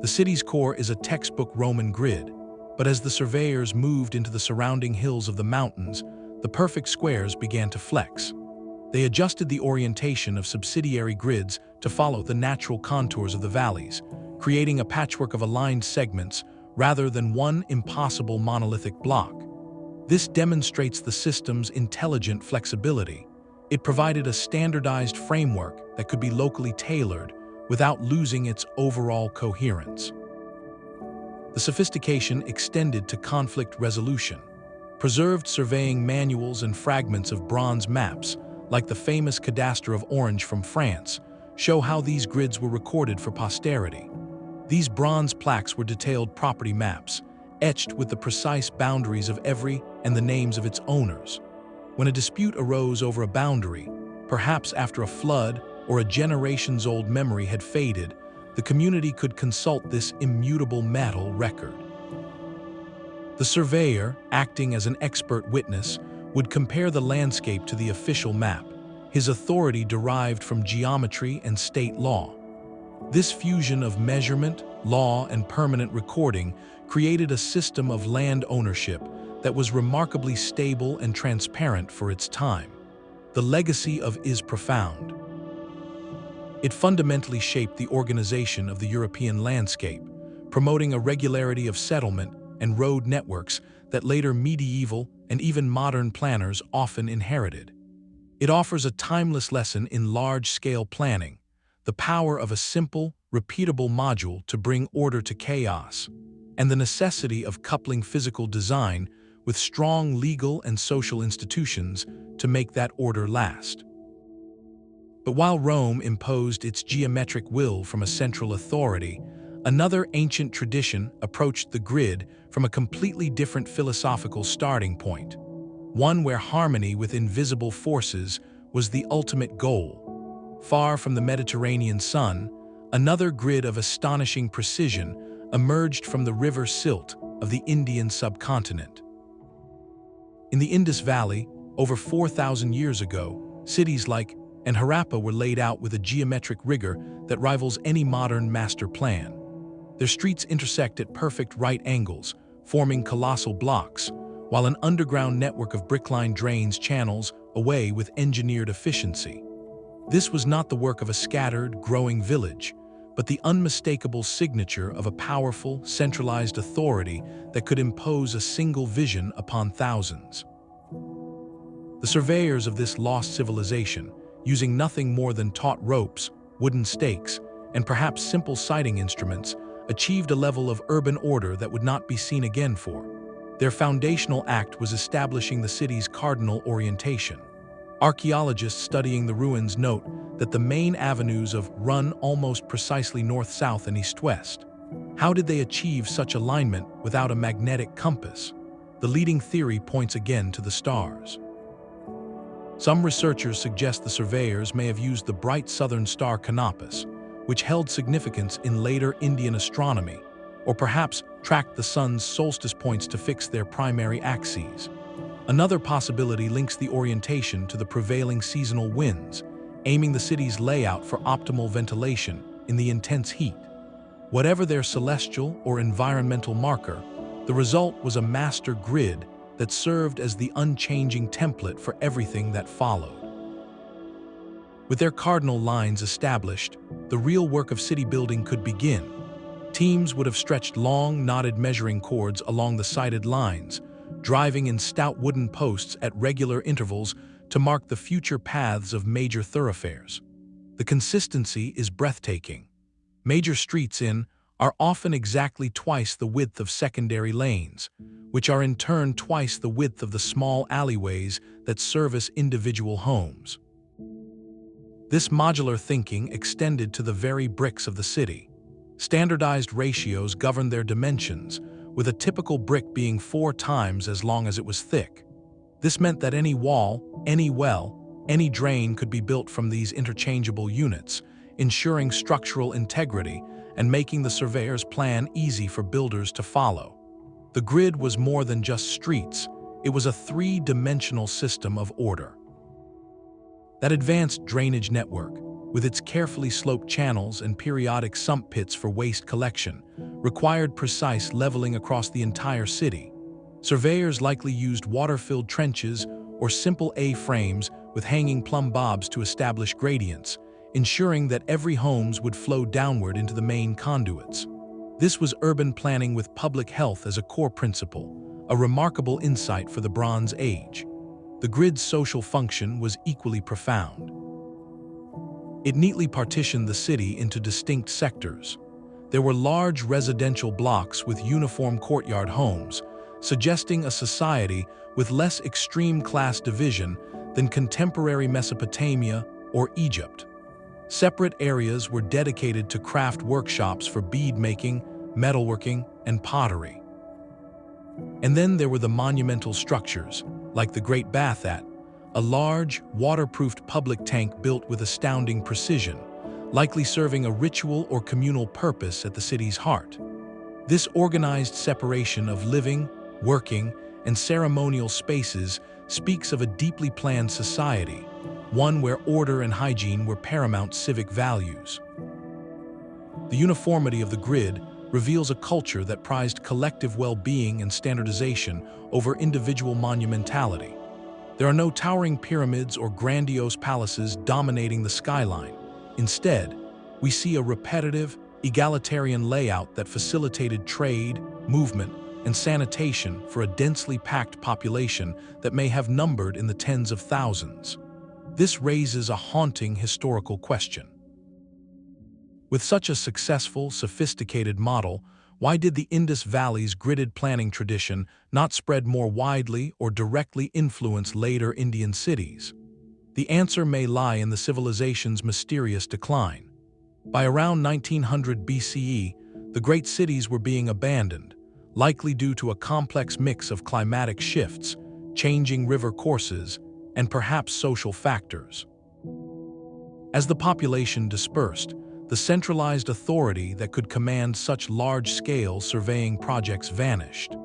The city's core is a textbook Roman grid, but as the surveyors moved into the surrounding hills of the mountains, the perfect squares began to flex. They adjusted the orientation of subsidiary grids to follow the natural contours of the valleys, creating a patchwork of aligned segments rather than one impossible monolithic block. This demonstrates the system's intelligent flexibility. It provided a standardized framework that could be locally tailored without losing its overall coherence. The sophistication extended to conflict resolution. Preserved surveying manuals and fragments of bronze maps, like the famous Cadastre of Orange from France, show how these grids were recorded for posterity. These bronze plaques were detailed property maps, etched with the precise boundaries of every and the names of its owners. When a dispute arose over a boundary, perhaps after a flood or a generations-old memory had faded, the community could consult this immutable metal record. The surveyor, acting as an expert witness, would compare the landscape to the official map, his authority derived from geometry and state law. This fusion of measurement, law, and permanent recording created a system of land ownership that was remarkably stable and transparent for its time. The legacy of is profound. It fundamentally shaped the organization of the European landscape, promoting a regularity of settlement and road networks that later medieval and even modern planners often inherited. It offers a timeless lesson in large-scale planning, the power of a simple, repeatable module to bring order to chaos, and the necessity of coupling physical design with strong legal and social institutions to make that order last. But while Rome imposed its geometric will from a central authority, another ancient tradition approached the grid from a completely different philosophical starting point, one where harmony with invisible forces was the ultimate goal. Far from the Mediterranean sun, another grid of astonishing precision emerged from the river Silt of the Indian subcontinent. In the Indus Valley, over 4,000 years ago, cities like Harappa were laid out with a geometric rigor that rivals any modern master plan. Their streets intersect at perfect right angles, forming colossal blocks, while an underground network of brick-lined drains channels away with engineered efficiency. This was not the work of a scattered, growing village, but the unmistakable signature of a powerful, centralized authority that could impose a single vision upon thousands. The surveyors of this lost civilization, using nothing more than taut ropes, wooden stakes, and perhaps simple sighting instruments, achieved a level of urban order that would not be seen again for. Their foundational act was establishing the city's cardinal orientation. Archaeologists studying the ruins note that the main avenues run almost precisely north-south and east-west. How did they achieve such alignment without a magnetic compass? The leading theory points again to the stars. Some researchers suggest the surveyors may have used the bright southern star Canopus, which held significance in later Indian astronomy, or perhaps tracked the sun's solstice points to fix their primary axes. Another possibility links the orientation to the prevailing seasonal winds, aiming the city's layout for optimal ventilation in the intense heat. Whatever their celestial or environmental marker, the result was a master grid that served as the unchanging template for everything that followed. With their cardinal lines established, the real work of city building could begin. Teams would have stretched long, knotted measuring cords along the sighted lines, driving in stout wooden posts at regular intervals to mark the future paths of major thoroughfares. The consistency is breathtaking. Major streets are often exactly twice the width of secondary lanes, which are in turn twice the width of the small alleyways that service individual homes. This modular thinking extended to the very bricks of the city. Standardized ratios governed their dimensions, with a typical brick being 4 times as long as it was thick. This meant that any wall, any well, any drain could be built from these interchangeable units, ensuring structural integrity and making the surveyor's plan easy for builders to follow. The grid was more than just streets, it was a 3-dimensional system of order. That advanced drainage network, with its carefully sloped channels and periodic sump pits for waste collection, required precise leveling across the entire city. Surveyors likely used water-filled trenches or simple A-frames with hanging plumb bobs to establish gradients, ensuring that every homes would flow downward into the main conduits. This was urban planning with public health as a core principle, a remarkable insight for the Bronze Age. the grid's social function was equally profound. It neatly partitioned the city into distinct sectors. There were large residential blocks with uniform courtyard homes, suggesting a society with less extreme class division than contemporary Mesopotamia or Egypt. Separate areas were dedicated to craft workshops for bead-making, metalworking, and pottery. And then there were the monumental structures, like the Great Bath, a large, waterproofed public tank built with astounding precision, likely serving a ritual or communal purpose at the city's heart. This organized separation of living, working, and ceremonial spaces speaks of a deeply planned society, one where order and hygiene were paramount civic values. The uniformity of the grid reveals a culture that prized collective well-being and standardization over individual monumentality. There are no towering pyramids or grandiose palaces dominating the skyline. Instead, we see a repetitive, egalitarian layout that facilitated trade, movement, and sanitation for a densely packed population that may have numbered in the tens of thousands. This raises a haunting historical question. With such a successful, sophisticated model, why did the Indus Valley's gridded planning tradition not spread more widely or directly influence later Indian cities? The answer may lie in the civilization's mysterious decline. By around 1900 BCE, the great cities were being abandoned, likely due to a complex mix of climatic shifts, changing river courses, and perhaps social factors. As the population dispersed, the centralized authority that could command such large-scale surveying projects vanished.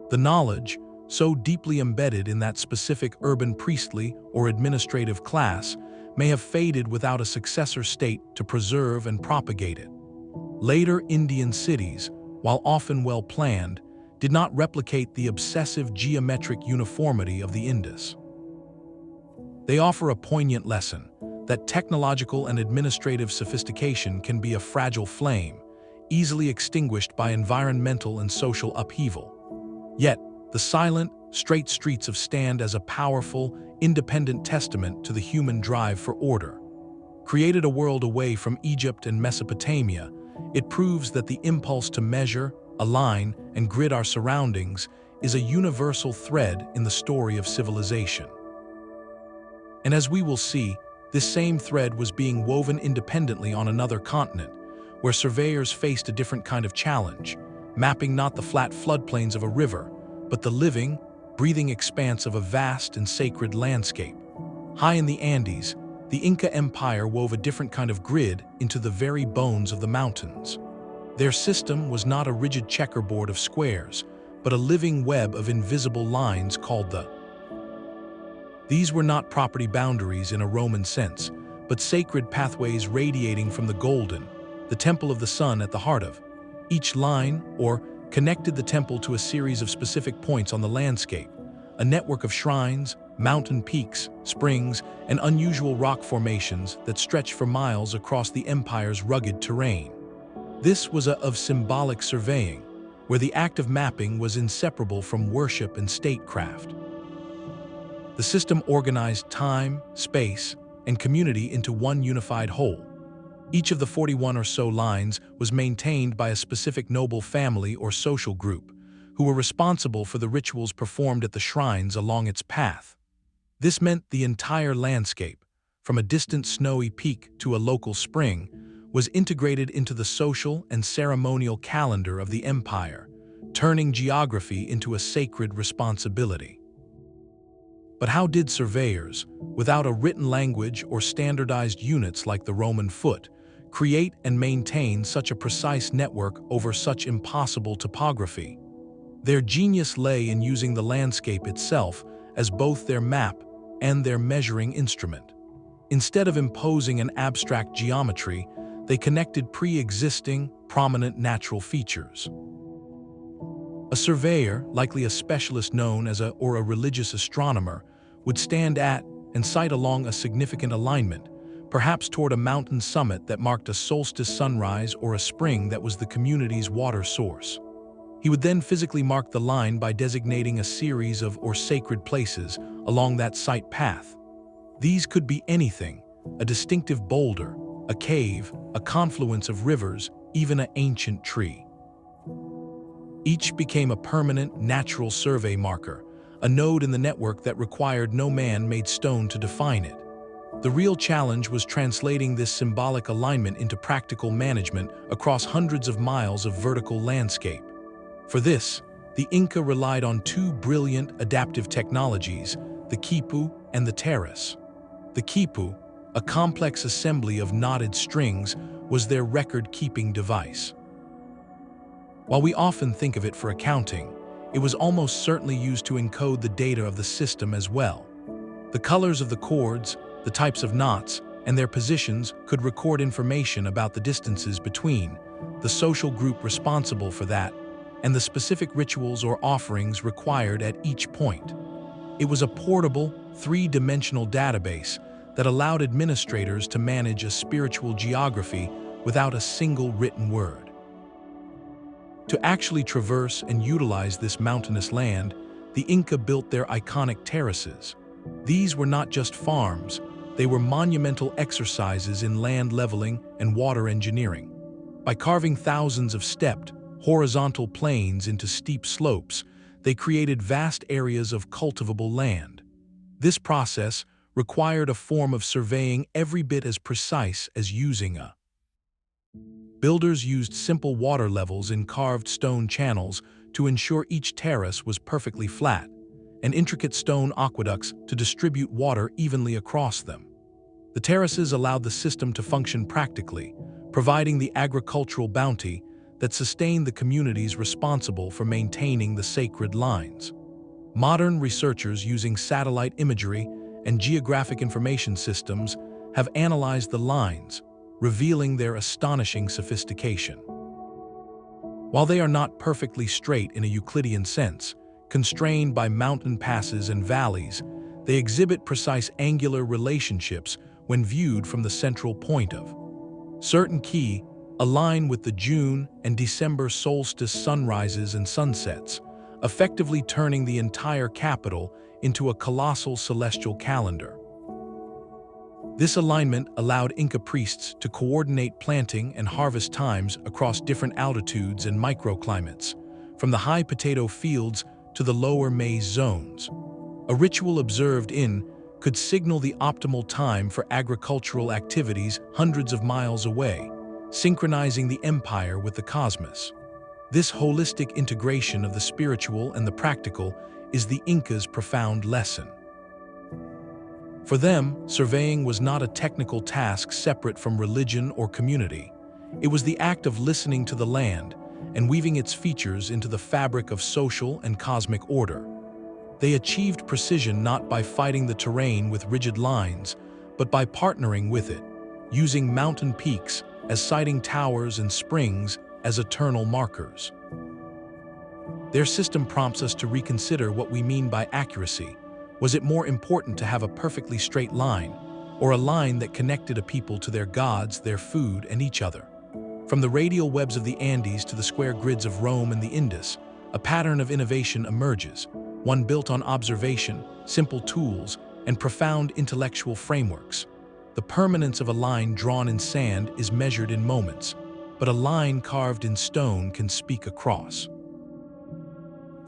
The knowledge, so deeply embedded in that specific urban priestly or administrative class, may have faded without a successor state to preserve and propagate it. Later Indian cities, while often well-planned, did not replicate the obsessive geometric uniformity of the Indus. They offer a poignant lesson that technological and administrative sophistication can be a fragile flame, easily extinguished by environmental and social upheaval. Yet, the silent, straight streets stand as a powerful, independent testament to the human drive for order. Created a world away from Egypt and Mesopotamia, it proves that the impulse to measure, align, and grid our surroundings is a universal thread in the story of civilization. And as we will see, this same thread was being woven independently on another continent, where surveyors faced a different kind of challenge, mapping not the flat floodplains of a river, but the living, breathing expanse of a vast and sacred landscape. High in the Andes, the Inca Empire wove a different kind of grid into the very bones of the mountains. Their system was not a rigid checkerboard of squares, but a living web of invisible lines called the. These were not property boundaries in a Roman sense, but sacred pathways radiating from the golden, the temple of the sun at the heart of. Each line, or connected the temple to a series of specific points on the landscape, a network of shrines, mountain peaks, springs, and unusual rock formations that stretched for miles across the empire's rugged terrain. This was of symbolic surveying, where the act of mapping was inseparable from worship and statecraft. The system organized time, space, and community into one unified whole. Each of the 41 or so lines was maintained by a specific noble family or social group, who were responsible for the rituals performed at the shrines along its path. This meant the entire landscape, from a distant snowy peak to a local spring, was integrated into the social and ceremonial calendar of the empire, turning geography into a sacred responsibility. But how did surveyors, without a written language or standardized units like the Roman foot, create and maintain such a precise network over such impossible topography? Their genius lay in using the landscape itself as both their map and their measuring instrument. Instead of imposing an abstract geometry, they connected pre-existing, prominent natural features. A surveyor, likely a specialist known as a religious astronomer, would stand at and sight along a significant alignment, perhaps toward a mountain summit that marked a solstice sunrise or a spring that was the community's water source. He would then physically mark the line by designating a series of sacred places along that site path. These could be anything: a distinctive boulder, a cave, a confluence of rivers, even an ancient tree. Each became a permanent, natural survey marker, a node in the network that required no man-made stone to define it. The real challenge was translating this symbolic alignment into practical management across hundreds of miles of vertical landscape. For this, the Inca relied on two brilliant adaptive technologies, the Khipu and the Terrace. The Khipu, a complex assembly of knotted strings, was their record-keeping device. While we often think of it for accounting, it was almost certainly used to encode the data of the system as well. The colors of the chords, the types of knots, and their positions could record information about the distances between, the social group responsible for that, and the specific rituals or offerings required at each point. It was a portable, three-dimensional database that allowed administrators to manage a spiritual geography without a single written word. To actually traverse and utilize this mountainous land, the Inca built their iconic terraces. These were not just farms, they were monumental exercises in land leveling and water engineering. By carving thousands of stepped, horizontal plains into steep slopes, they created vast areas of cultivable land. This process required a form of surveying every bit as precise as using a. Builders used simple water levels in carved stone channels to ensure each terrace was perfectly flat, and intricate stone aqueducts to distribute water evenly across them. The terraces allowed the system to function practically, providing the agricultural bounty that sustained the communities responsible for maintaining the sacred lines. Modern researchers using satellite imagery and geographic information systems have analyzed the lines, revealing their astonishing sophistication. While they are not perfectly straight in a Euclidean sense, constrained by mountain passes and valleys, they exhibit precise angular relationships when viewed from the central point of. Certain key align with the June and December solstice sunrises and sunsets, effectively turning the entire capital into a colossal celestial calendar. This alignment allowed Inca priests to coordinate planting and harvest times across different altitudes and microclimates, from the high potato fields to the lower maize zones. A ritual observed in could signal the optimal time for agricultural activities hundreds of miles away, synchronizing the empire with the cosmos. This holistic integration of the spiritual and the practical is the Incas' profound lesson. For them, surveying was not a technical task separate from religion or community. It was the act of listening to the land and weaving its features into the fabric of social and cosmic order. They achieved precision not by fighting the terrain with rigid lines, but by partnering with it, using mountain peaks as sighting towers and springs as eternal markers. Their system prompts us to reconsider what we mean by accuracy. Was it more important to have a perfectly straight line, or a line that connected a people to their gods, their food, and each other? From the radial webs of the Andes to the square grids of Rome and the Indus, a pattern of innovation emerges, one built on observation, simple tools, and profound intellectual frameworks. The permanence of a line drawn in sand is measured in moments, but a line carved in stone can speak across.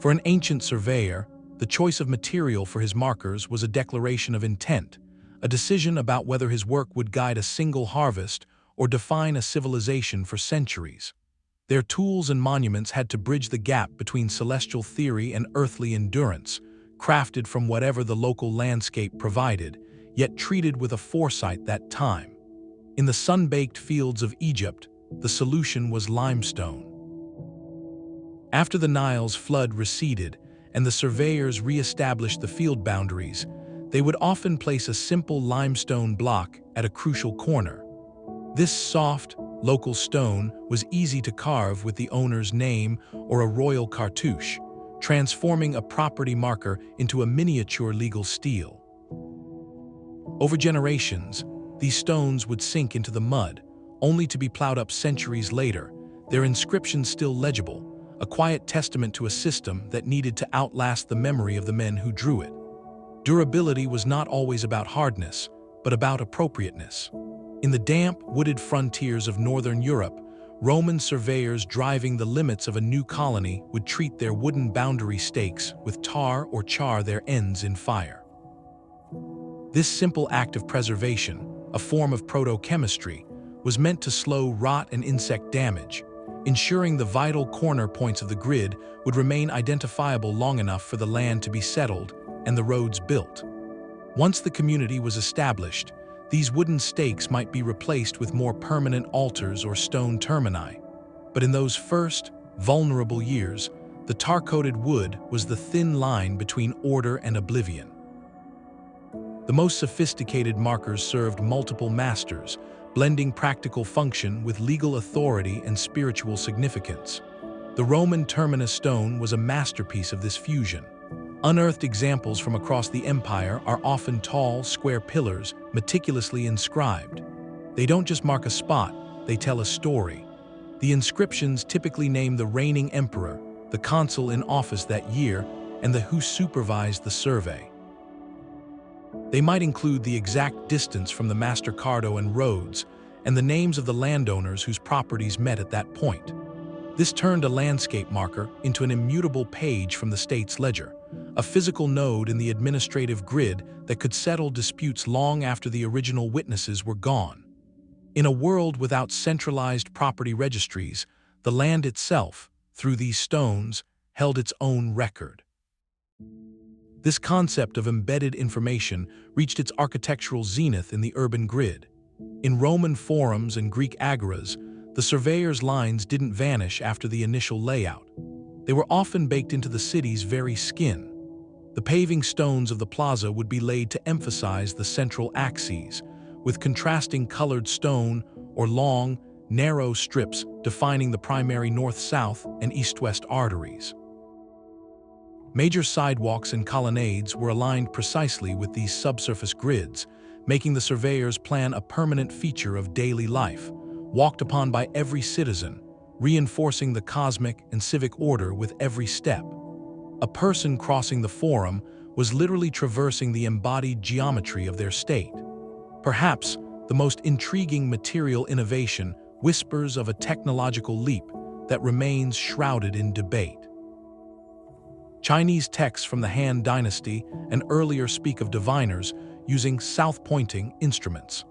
For an ancient surveyor, the choice of material for his markers was a declaration of intent, a decision about whether his work would guide a single harvest or define a civilization for centuries. Their tools and monuments had to bridge the gap between celestial theory and earthly endurance, crafted from whatever the local landscape provided, yet treated with a foresight that time. In the sun-baked fields of Egypt, the solution was limestone. After the Nile's flood receded and the surveyors re-established the field boundaries, they would often place a simple limestone block at a crucial corner. This soft, local stone was easy to carve with the owner's name or a royal cartouche, transforming a property marker into a miniature legal seal. Over generations, these stones would sink into the mud, only to be plowed up centuries later, their inscriptions still legible, a quiet testament to a system that needed to outlast the memory of the men who drew it. Durability was not always about hardness, but about appropriateness. In the damp, wooded frontiers of northern Europe, Roman surveyors driving the limits of a new colony would treat their wooden boundary stakes with tar or char their ends in fire. This simple act of preservation, a form of proto-chemistry, was meant to slow rot and insect damage, ensuring the vital corner points of the grid would remain identifiable long enough for the land to be settled and the roads built. Once the community was established, these wooden stakes might be replaced with more permanent altars or stone termini. But in those first, vulnerable years, the tar-coated wood was the thin line between order and oblivion. The most sophisticated markers served multiple masters, blending practical function with legal authority and spiritual significance. The Roman terminus stone was a masterpiece of this fusion. Unearthed examples from across the empire are often tall, square pillars, meticulously inscribed. They don't just mark a spot, they tell a story. The inscriptions typically name the reigning emperor, the consul in office that year, and the who supervised the survey. They might include the exact distance from the master cardo and roads, and the names of the landowners whose properties met at that point. This turned a landscape marker into an immutable page from the state's ledger, a physical node in the administrative grid that could settle disputes long after the original witnesses were gone. In a world without centralized property registries, the land itself, through these stones, held its own record. This concept of embedded information reached its architectural zenith in the urban grid. In Roman forums and Greek agoras, the surveyor's lines didn't vanish after the initial layout. They were often baked into the city's very skin. The paving stones of the plaza would be laid to emphasize the central axes, with contrasting colored stone or long, narrow strips defining the primary north-south and east-west arteries. Major sidewalks and colonnades were aligned precisely with these subsurface grids, making the surveyor's plan a permanent feature of daily life, walked upon by every citizen, reinforcing the cosmic and civic order with every step. A person crossing the forum was literally traversing the embodied geometry of their state. Perhaps the most intriguing material innovation whispers of a technological leap that remains shrouded in debate. Chinese texts from the Han Dynasty and earlier speak of diviners using south-pointing instruments.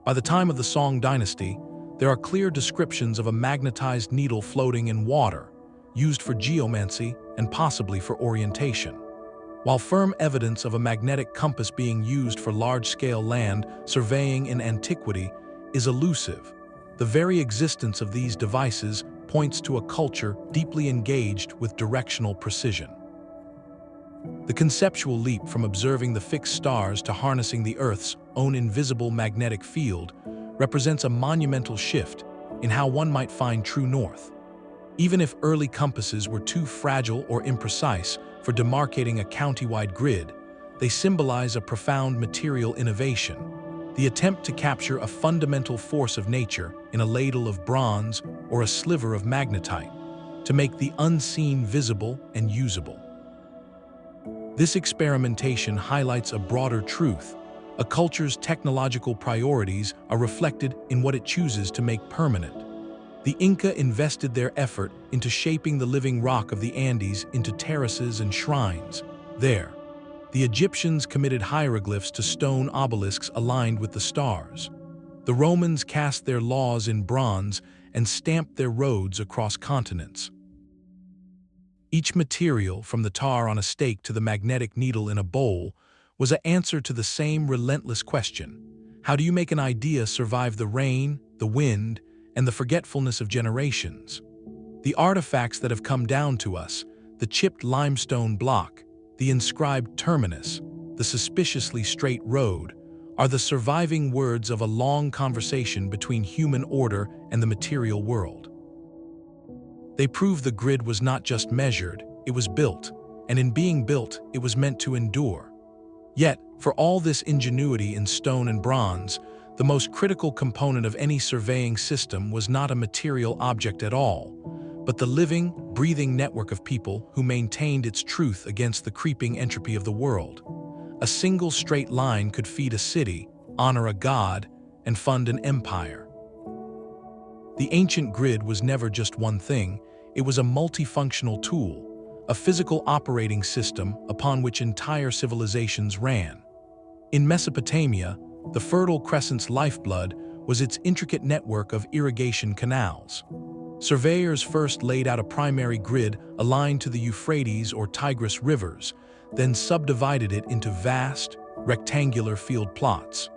By the time of the Song Dynasty, there are clear descriptions of a magnetized needle floating in water, used for geomancy and possibly for orientation. While firm evidence of a magnetic compass being used for large-scale land surveying in antiquity is elusive, the very existence of these devices points to a culture deeply engaged with directional precision. The conceptual leap from observing the fixed stars to harnessing the Earth's own invisible magnetic field represents a monumental shift in how one might find true north. Even if early compasses were too fragile or imprecise for demarcating a county-wide grid, they symbolize a profound material innovation, the attempt to capture a fundamental force of nature in a ladle of bronze or a sliver of magnetite, to make the unseen visible and usable. This experimentation highlights a broader truth. A culture's technological priorities are reflected in what it chooses to make permanent. The Inca invested their effort into shaping the living rock of the Andes into terraces and shrines. There, the Egyptians committed hieroglyphs to stone obelisks aligned with the stars. The Romans cast their laws in bronze and stamped their roads across continents. Each material, from the tar on a stake to the magnetic needle in a bowl, was an answer to the same relentless question: how do you make an idea survive the rain, the wind, and the forgetfulness of generations? The artifacts that have come down to us, the chipped limestone block, the inscribed terminus, the suspiciously straight road, are the surviving words of a long conversation between human order and the material world. They prove the grid was not just measured, it was built, and in being built, it was meant to endure. Yet, for all this ingenuity in stone and bronze, the most critical component of any surveying system was not a material object at all, but the living, breathing network of people who maintained its truth against the creeping entropy of the world. A single straight line could feed a city, honor a god, and fund an empire. The ancient grid was never just one thing, it was a multifunctional tool, a physical operating system upon which entire civilizations ran. In Mesopotamia, the Fertile Crescent's lifeblood was its intricate network of irrigation canals. Surveyors first laid out a primary grid aligned to the Euphrates or Tigris rivers, then subdivided it into vast, rectangular field plots.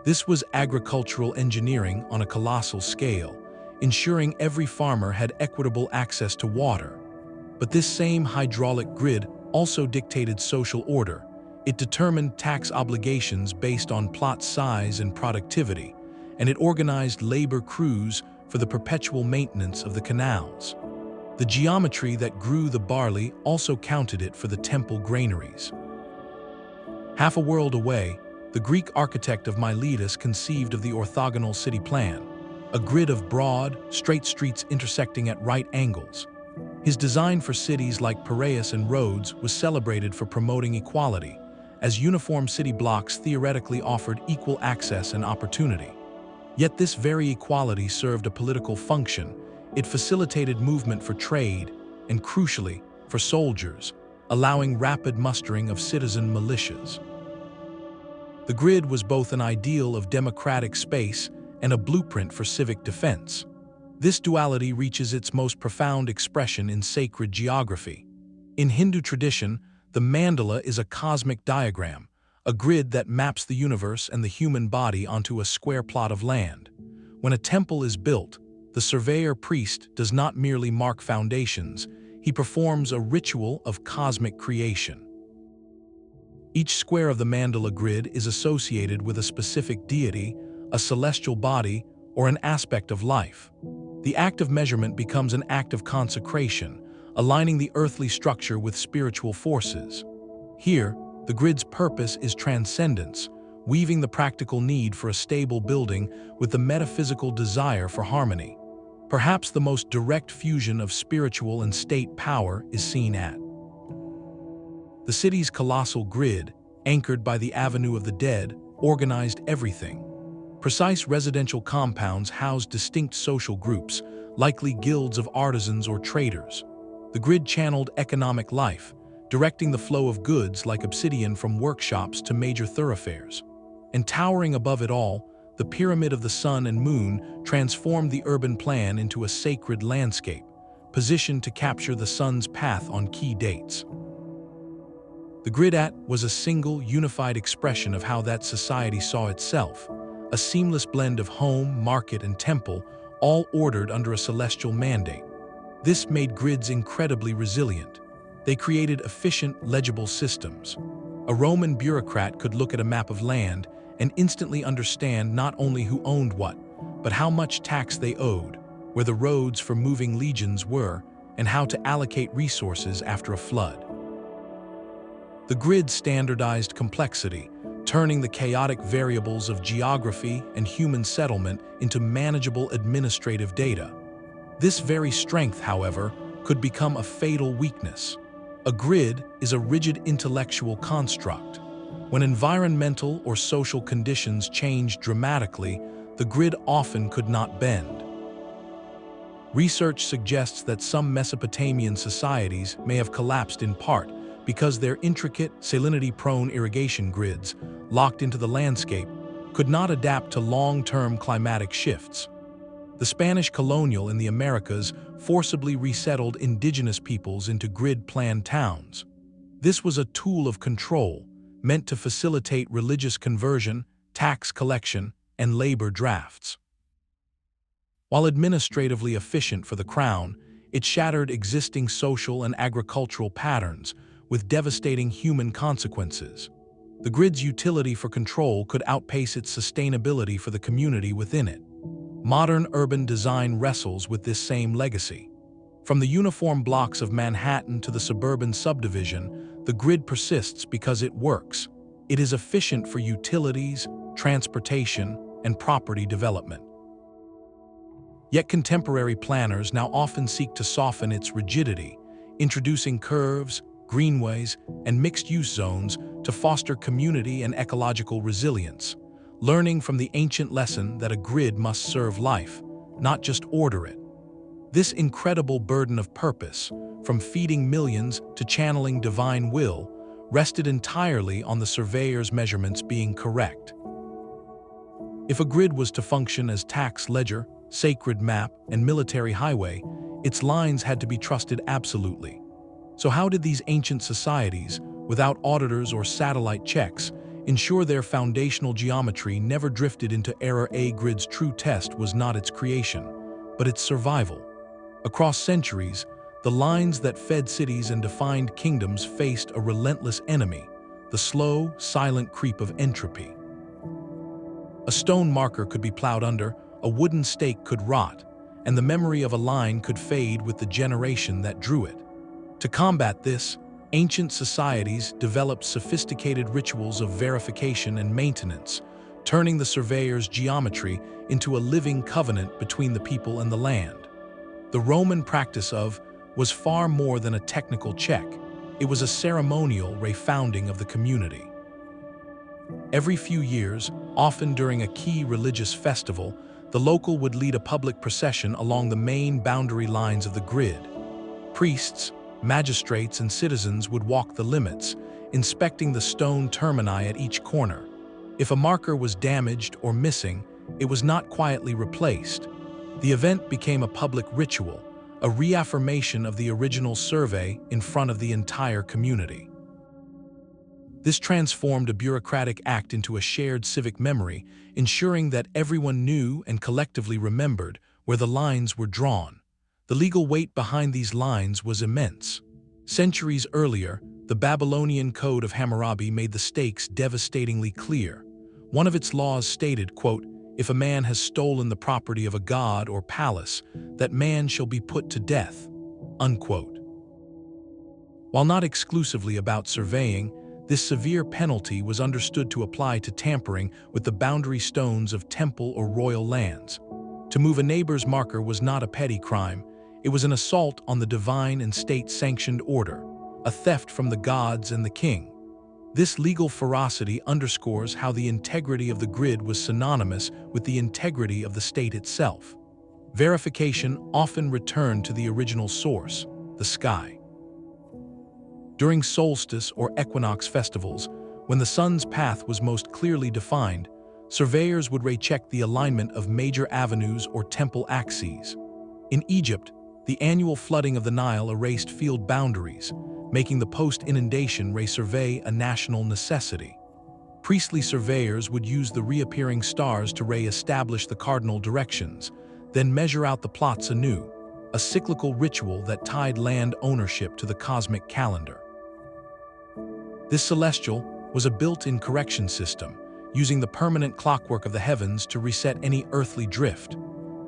This was agricultural engineering on a colossal scale, ensuring every farmer had equitable access to water. But this same hydraulic grid also dictated social order. It determined tax obligations based on plot size and productivity, and it organized labor crews for the perpetual maintenance of the canals. The geometry that grew the barley also counted it for the temple granaries. Half a world away, the Greek architect of Miletus conceived of the orthogonal city plan, a grid of broad, straight streets intersecting at right angles. His design for cities like Piraeus and Rhodes was celebrated for promoting equality, as uniform city blocks theoretically offered equal access and opportunity. Yet this very equality served a political function. It facilitated movement for trade and, crucially, for soldiers, allowing rapid mustering of citizen militias. The grid was both an ideal of democratic space and a blueprint for civic defense. This duality reaches its most profound expression in sacred geography. In Hindu tradition, the mandala is a cosmic diagram, a grid that maps the universe and the human body onto a square plot of land. When a temple is built, the surveyor priest does not merely mark foundations, he performs a ritual of cosmic creation. Each square of the mandala grid is associated with a specific deity, a celestial body, or an aspect of life. The act of measurement becomes an act of consecration, aligning the earthly structure with spiritual forces. Here, the grid's purpose is transcendence, weaving the practical need for a stable building with the metaphysical desire for harmony. Perhaps the most direct fusion of spiritual and state power is seen at the city's colossal grid, anchored by the Avenue of the Dead, organized everything. Precise residential compounds housed distinct social groups, likely guilds of artisans or traders. The grid channeled economic life, directing the flow of goods like obsidian from workshops to major thoroughfares. And towering above it all, the pyramid of the sun and moon transformed the urban plan into a sacred landscape, positioned to capture the sun's path on key dates. The grid was a single, unified expression of how that society saw itself, a seamless blend of home, market, and temple, all ordered under a celestial mandate. This made grids incredibly resilient. They created efficient, legible systems. A Roman bureaucrat could look at a map of land and instantly understand not only who owned what, but how much tax they owed, where the roads for moving legions were, and how to allocate resources after a flood. The grid standardized complexity, turning the chaotic variables of geography and human settlement into manageable administrative data. This very strength, however, could become a fatal weakness. A grid is a rigid intellectual construct. When environmental or social conditions changed dramatically, the grid often could not bend. Research suggests that some Mesopotamian societies may have collapsed in part because their intricate, salinity-prone irrigation grids, locked into the landscape, could not adapt to long-term climatic shifts. The Spanish colonial in the Americas forcibly resettled indigenous peoples into grid-planned towns. This was a tool of control, meant to facilitate religious conversion, tax collection, and labor drafts. While administratively efficient for the crown, it shattered existing social and agricultural patterns, with devastating human consequences. The grid's utility for control could outpace its sustainability for the community within it. Modern urban design wrestles with this same legacy. From the uniform blocks of Manhattan to the suburban subdivision, the grid persists because it works. It is efficient for utilities, transportation, and property development. Yet contemporary planners now often seek to soften its rigidity, introducing curves, greenways, and mixed-use zones to foster community and ecological resilience, learning from the ancient lesson that a grid must serve life, not just order it. This incredible burden of purpose, from feeding millions to channeling divine will, rested entirely on the surveyor's measurements being correct. If a grid was to function as tax ledger, sacred map, and military highway, its lines had to be trusted absolutely. So how did these ancient societies, without auditors or satellite checks, ensure their foundational geometry never drifted into error? A grid's true test was not its creation, but its survival. Across centuries, the lines that fed cities and defined kingdoms faced a relentless enemy, the slow, silent creep of entropy. A stone marker could be plowed under, a wooden stake could rot, and the memory of a line could fade with the generation that drew it. To combat this, ancient societies developed sophisticated rituals of verification and maintenance, turning the surveyor's geometry into a living covenant between the people and the land. The Roman practice of was far more than a technical check. It was a ceremonial refounding of the community. Every few years, often during a key religious festival, the local would lead a public procession along the main boundary lines of the grid. Priests, magistrates, and citizens would walk the limits, inspecting the stone termini at each corner. If a marker was damaged or missing, it was not quietly replaced. The event became a public ritual, a reaffirmation of the original survey in front of the entire community. This transformed a bureaucratic act into a shared civic memory, ensuring that everyone knew and collectively remembered where the lines were drawn. The legal weight behind these lines was immense. Centuries earlier, the Babylonian Code of Hammurabi made the stakes devastatingly clear. One of its laws stated, quote, "If a man has stolen the property of a god or palace, that man shall be put to death," unquote. While not exclusively about surveying, this severe penalty was understood to apply to tampering with the boundary stones of temple or royal lands. To move a neighbor's marker was not a petty crime, it was an assault on the divine and state-sanctioned order, a theft from the gods and the king. This legal ferocity underscores how the integrity of the grid was synonymous with the integrity of the state itself. Verification often returned to the original source, the sky. During solstice or equinox festivals, when the sun's path was most clearly defined, surveyors would recheck the alignment of major avenues or temple axes. In Egypt, the annual flooding of the Nile erased field boundaries, making the post-inundation resurvey a national necessity. Priestly surveyors would use the reappearing stars to re-establish the cardinal directions, then measure out the plots anew, a cyclical ritual that tied land ownership to the cosmic calendar. This celestial was a built-in correction system, using the permanent clockwork of the heavens to reset any earthly drift.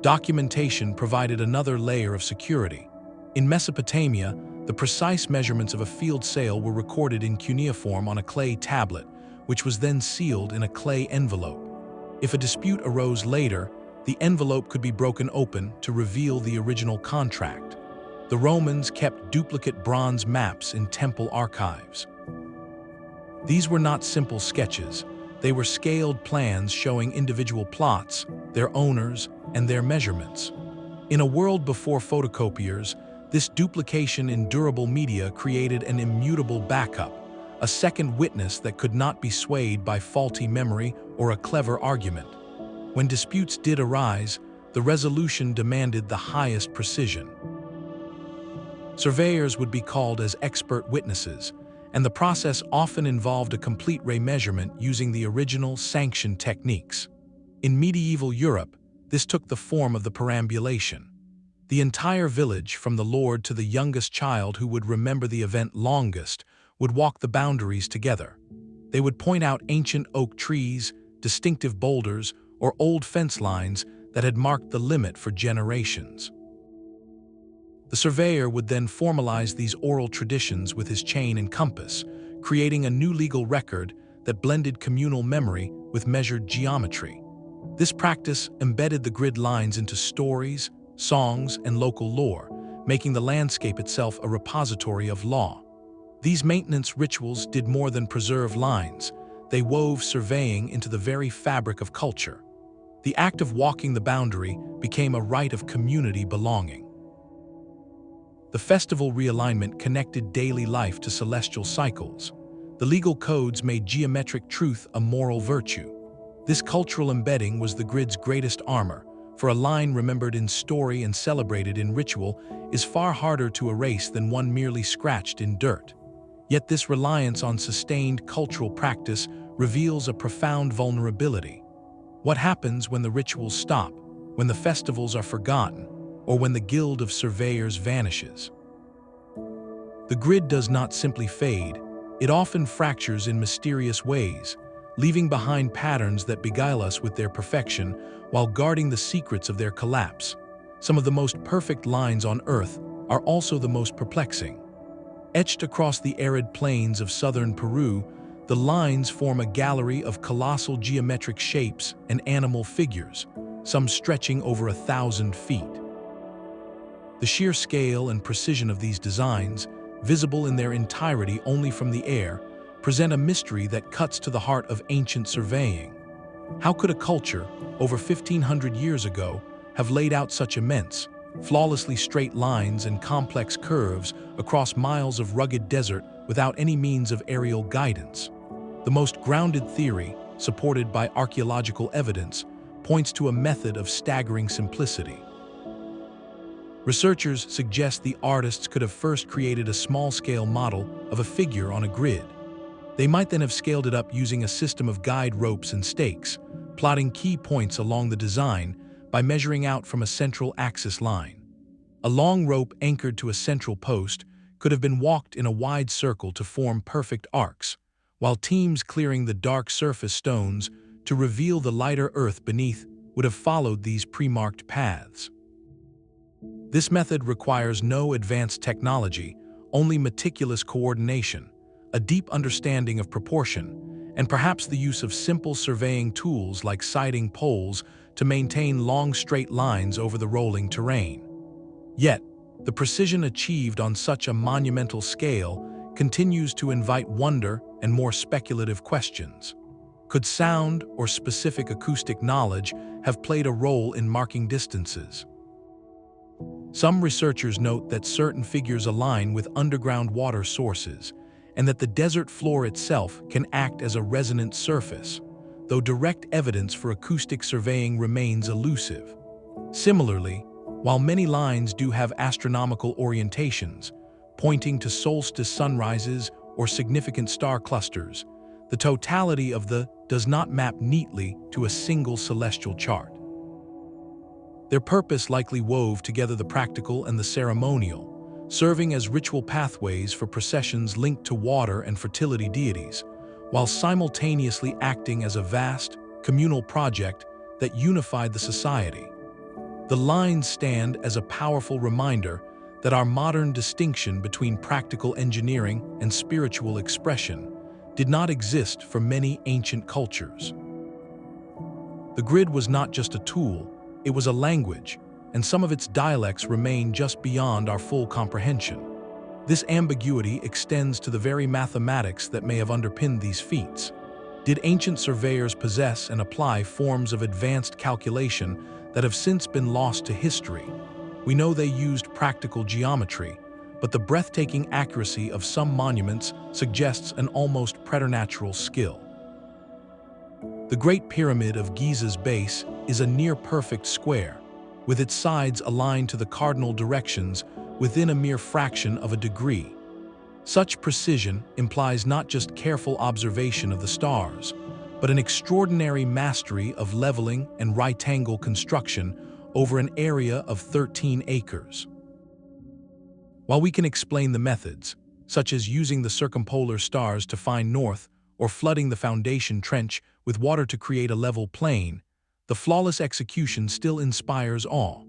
Documentation provided another layer of security. In Mesopotamia, the precise measurements of a field sale were recorded in cuneiform on a clay tablet, which was then sealed in a clay envelope. If a dispute arose later, the envelope could be broken open to reveal the original contract. The Romans kept duplicate bronze maps in temple archives. These were not simple sketches, they were scaled plans showing individual plots, their owners, and their measurements. In a world before photocopiers, this duplication in durable media created an immutable backup, a second witness that could not be swayed by faulty memory or a clever argument. When disputes did arise, the resolution demanded the highest precision. Surveyors would be called as expert witnesses, and the process often involved a complete remeasurement using the original sanctioned techniques. In medieval Europe, this took the form of the perambulation. The entire village, from the lord to the youngest child who would remember the event longest, would walk the boundaries together. They would point out ancient oak trees, distinctive boulders, or old fence lines that had marked the limit for generations. The surveyor would then formalize these oral traditions with his chain and compass, creating a new legal record that blended communal memory with measured geometry. This practice embedded the grid lines into stories, songs, and local lore, making the landscape itself a repository of law. These maintenance rituals did more than preserve lines. They wove surveying into the very fabric of culture. The act of walking the boundary became a rite of community belonging. The festival realignment connected daily life to celestial cycles. The legal codes made geometric truth a moral virtue. This cultural embedding was the grid's greatest armor, for a line remembered in story and celebrated in ritual is far harder to erase than one merely scratched in dirt. Yet this reliance on sustained cultural practice reveals a profound vulnerability. What happens when the rituals stop, when the festivals are forgotten, or when the Guild of Surveyors vanishes? The grid does not simply fade, it often fractures in mysterious ways, leaving behind patterns that beguile us with their perfection while guarding the secrets of their collapse. Some of the most perfect lines on Earth are also the most perplexing. Etched across the arid plains of southern Peru, the lines form a gallery of colossal geometric shapes and animal figures, some stretching over 1,000 feet. The sheer scale and precision of these designs, visible in their entirety only from the air, present a mystery that cuts to the heart of ancient surveying. How could a culture, over 1,500 years ago, have laid out such immense, flawlessly straight lines and complex curves across miles of rugged desert without any means of aerial guidance? The most grounded theory, supported by archaeological evidence, points to a method of staggering simplicity. Researchers suggest the artists could have first created a small-scale model of a figure on a grid. They might then have scaled it up using a system of guide ropes and stakes, plotting key points along the design by measuring out from a central axis line. A long rope anchored to a central post could have been walked in a wide circle to form perfect arcs, while teams clearing the dark surface stones to reveal the lighter earth beneath would have followed these pre-marked paths. This method requires no advanced technology, only meticulous coordination, a deep understanding of proportion, and perhaps the use of simple surveying tools like sighting poles to maintain long straight lines over the rolling terrain. Yet, the precision achieved on such a monumental scale continues to invite wonder and more speculative questions. Could sound or specific acoustic knowledge have played a role in marking distances? Some researchers note that certain figures align with underground water sources, and that the desert floor itself can act as a resonant surface, though direct evidence for acoustic surveying remains elusive. Similarly, while many lines do have astronomical orientations, pointing to solstice sunrises or significant star clusters, the totality of the does not map neatly to a single celestial chart. Their purpose likely wove together the practical and the ceremonial, serving as ritual pathways for processions linked to water and fertility deities, while simultaneously acting as a vast, communal project that unified the society. The lines stand as a powerful reminder that our modern distinction between practical engineering and spiritual expression did not exist for many ancient cultures. The grid was not just a tool, it was a language, and some of its dialects remain just beyond our full comprehension. This ambiguity extends to the very mathematics that may have underpinned these feats. Did ancient surveyors possess and apply forms of advanced calculation that have since been lost to history? We know they used practical geometry, but the breathtaking accuracy of some monuments suggests an almost preternatural skill. The Great Pyramid of Giza's base is a near-perfect square, with its sides aligned to the cardinal directions within a mere fraction of a degree. Such precision implies not just careful observation of the stars, but an extraordinary mastery of leveling and right-angle construction over an area of 13 acres. While we can explain the methods, such as using the circumpolar stars to find north or flooding the foundation trench with water to create a level plain, the flawless execution still inspires awe.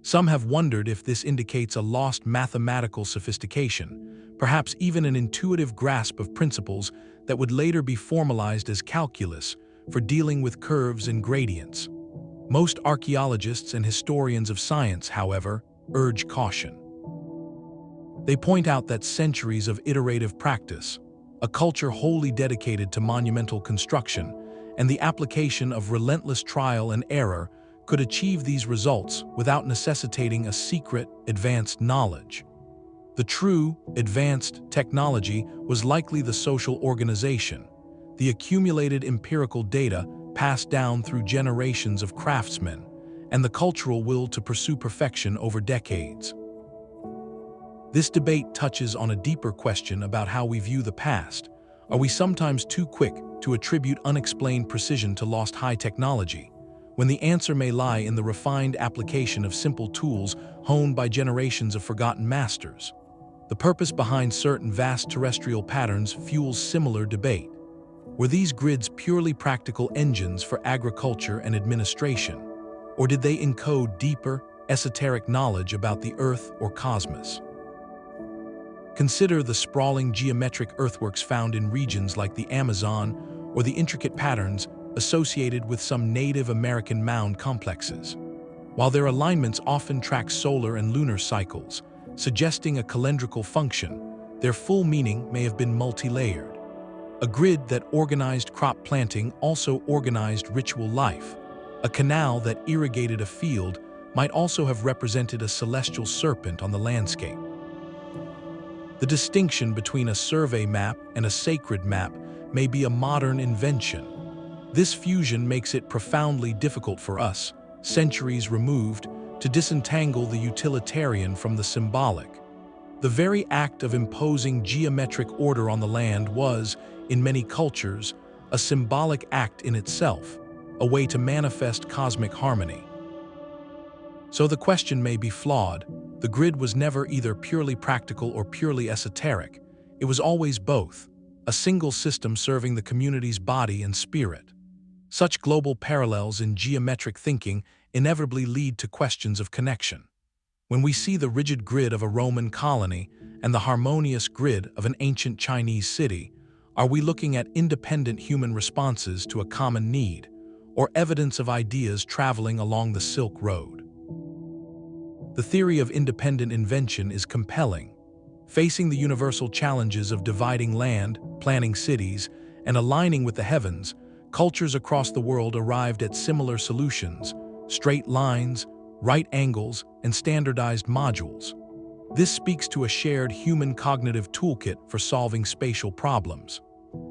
Some have wondered if this indicates a lost mathematical sophistication, perhaps even an intuitive grasp of principles that would later be formalized as calculus for dealing with curves and gradients. Most archaeologists and historians of science, however, urge caution. They point out that centuries of iterative practice, a culture wholly dedicated to monumental construction, and the application of relentless trial and error could achieve these results without necessitating a secret, advanced knowledge. The true, advanced technology was likely the social organization, the accumulated empirical data passed down through generations of craftsmen, and the cultural will to pursue perfection over decades. This debate touches on a deeper question about how we view the past. Are we sometimes too quick to attribute unexplained precision to lost high technology, when the answer may lie in the refined application of simple tools honed by generations of forgotten masters? The purpose behind certain vast terrestrial patterns fuels similar debate. Were these grids purely practical engines for agriculture and administration, or did they encode deeper, esoteric knowledge about the Earth or cosmos? Consider the sprawling geometric earthworks found in regions like the Amazon or the intricate patterns associated with some Native American mound complexes. While their alignments often track solar and lunar cycles, suggesting a calendrical function, their full meaning may have been multi-layered. A grid that organized crop planting also organized ritual life. A canal that irrigated a field might also have represented a celestial serpent on the landscape. The distinction between a survey map and a sacred map may be a modern invention. This fusion makes it profoundly difficult for us, centuries removed, to disentangle the utilitarian from the symbolic. The very act of imposing geometric order on the land was, in many cultures, a symbolic act in itself, a way to manifest cosmic harmony. So the question may be flawed. The grid was never either purely practical or purely esoteric. It was always both, a single system serving the community's body and spirit. Such global parallels in geometric thinking inevitably lead to questions of connection. When we see the rigid grid of a Roman colony and the harmonious grid of an ancient Chinese city, are we looking at independent human responses to a common need, or evidence of ideas traveling along the Silk Road? The theory of independent invention is compelling. Facing the universal challenges of dividing land, planning cities, and aligning with the heavens, cultures across the world arrived at similar solutions: straight lines, right angles, and standardized modules. This speaks to a shared human cognitive toolkit for solving spatial problems.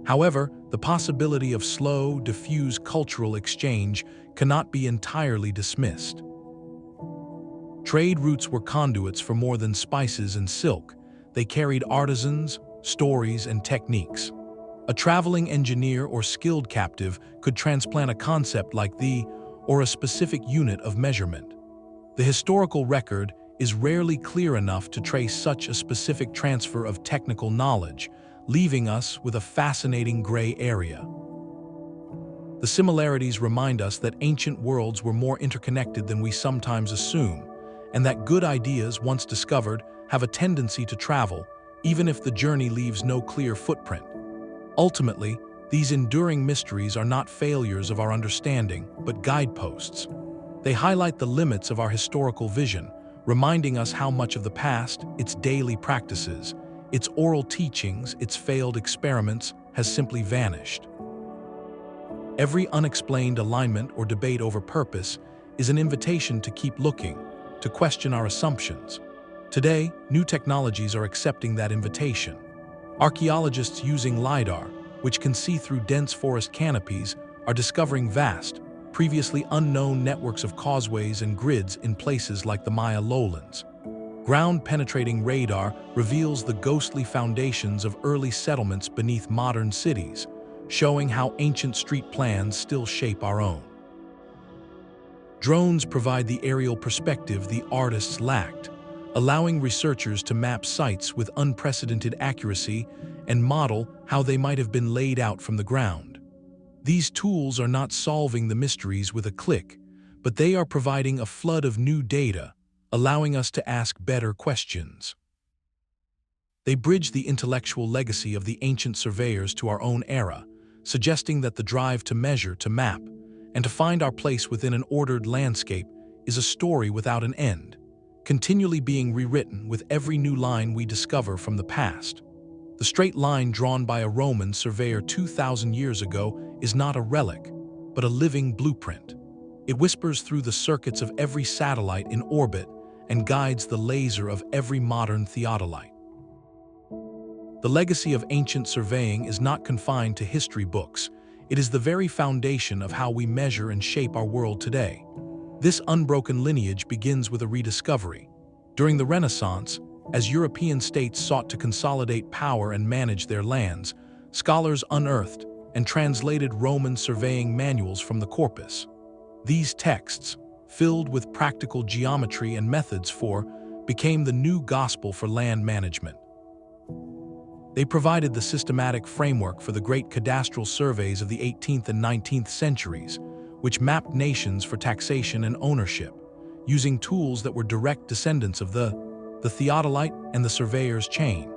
However, the possibility of slow, diffuse cultural exchange cannot be entirely dismissed. Trade routes were conduits for more than spices and silk. They carried artisans, stories, and techniques. A traveling engineer or skilled captive could transplant a concept like the, or a specific unit of measurement. The historical record is rarely clear enough to trace such a specific transfer of technical knowledge, leaving us with a fascinating gray area. The similarities remind us that ancient worlds were more interconnected than we sometimes assume, and that good ideas, once discovered, have a tendency to travel, even if the journey leaves no clear footprint. Ultimately, these enduring mysteries are not failures of our understanding, but guideposts. They highlight the limits of our historical vision, reminding us how much of the past, its daily practices, its oral teachings, its failed experiments, has simply vanished. Every unexplained alignment or debate over purpose is an invitation to keep looking, to question our assumptions. Today, new technologies are accepting that invitation. Archaeologists using LiDAR, which can see through dense forest canopies, are discovering vast, previously unknown networks of causeways and grids in places like the Maya lowlands. Ground-penetrating radar reveals the ghostly foundations of early settlements beneath modern cities, showing how ancient street plans still shape our own. Drones provide the aerial perspective the artists lacked, allowing researchers to map sites with unprecedented accuracy and model how they might have been laid out from the ground. These tools are not solving the mysteries with a click, but they are providing a flood of new data, allowing us to ask better questions. They bridge the intellectual legacy of the ancient surveyors to our own era, suggesting that the drive to measure, to map, and to find our place within an ordered landscape is a story without an end, continually being rewritten with every new line we discover from the past. The straight line drawn by a Roman surveyor 2,000 years ago is not a relic, but a living blueprint. It whispers through the circuits of every satellite in orbit and guides the laser of every modern theodolite. The legacy of ancient surveying is not confined to history books. It is the very foundation of how we measure and shape our world today. This unbroken lineage begins with a rediscovery. During the Renaissance, as European states sought to consolidate power and manage their lands, scholars unearthed and translated Roman surveying manuals from the corpus. These texts, filled with practical geometry and methods became the new gospel for land management. They provided the systematic framework for the great cadastral surveys of the 18th and 19th centuries, which mapped nations for taxation and ownership, using tools that were direct descendants of the theodolite and the surveyor's chain.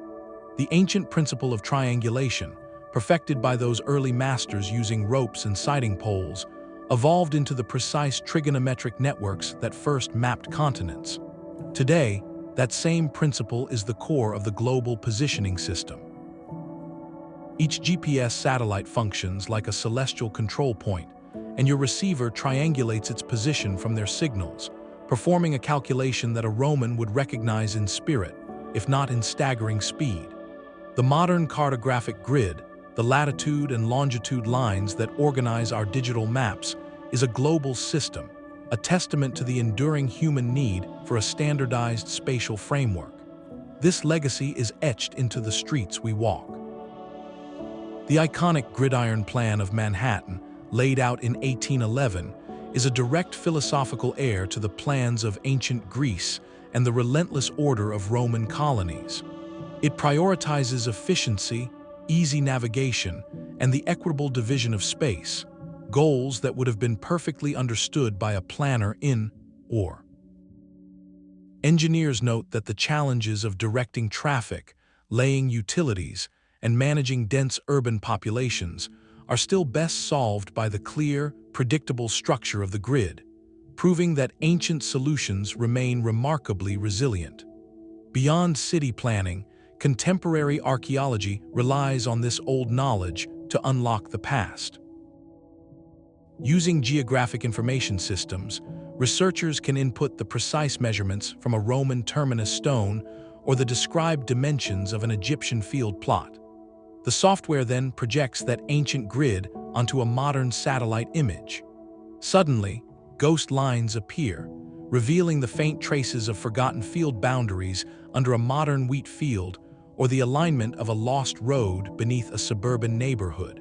The ancient principle of triangulation, perfected by those early masters using ropes and sighting poles, evolved into the precise trigonometric networks that first mapped continents. Today, that same principle is the core of the global positioning system. Each GPS satellite functions like a celestial control point, and your receiver triangulates its position from their signals, performing a calculation that a Roman would recognize in spirit, if not in staggering speed. The modern cartographic grid, the latitude and longitude lines that organize our digital maps, is a global system, a testament to the enduring human need for a standardized spatial framework. This legacy is etched into the streets we walk. The iconic gridiron plan of Manhattan, laid out in 1811, is a direct philosophical heir to the plans of ancient Greece and the relentless order of Roman colonies. It prioritizes efficiency, easy navigation, and the equitable division of space, goals that would have been perfectly understood by a planner in or. Engineers note that the challenges of directing traffic, laying utilities, and managing dense urban populations are still best solved by the clear, predictable structure of the grid, proving that ancient solutions remain remarkably resilient. Beyond city planning, contemporary archaeology relies on this old knowledge to unlock the past. Using geographic information systems, researchers can input the precise measurements from a Roman terminus stone or the described dimensions of an Egyptian field plot. The software then projects that ancient grid onto a modern satellite image. Suddenly, ghost lines appear, revealing the faint traces of forgotten field boundaries under a modern wheat field or the alignment of a lost road beneath a suburban neighborhood.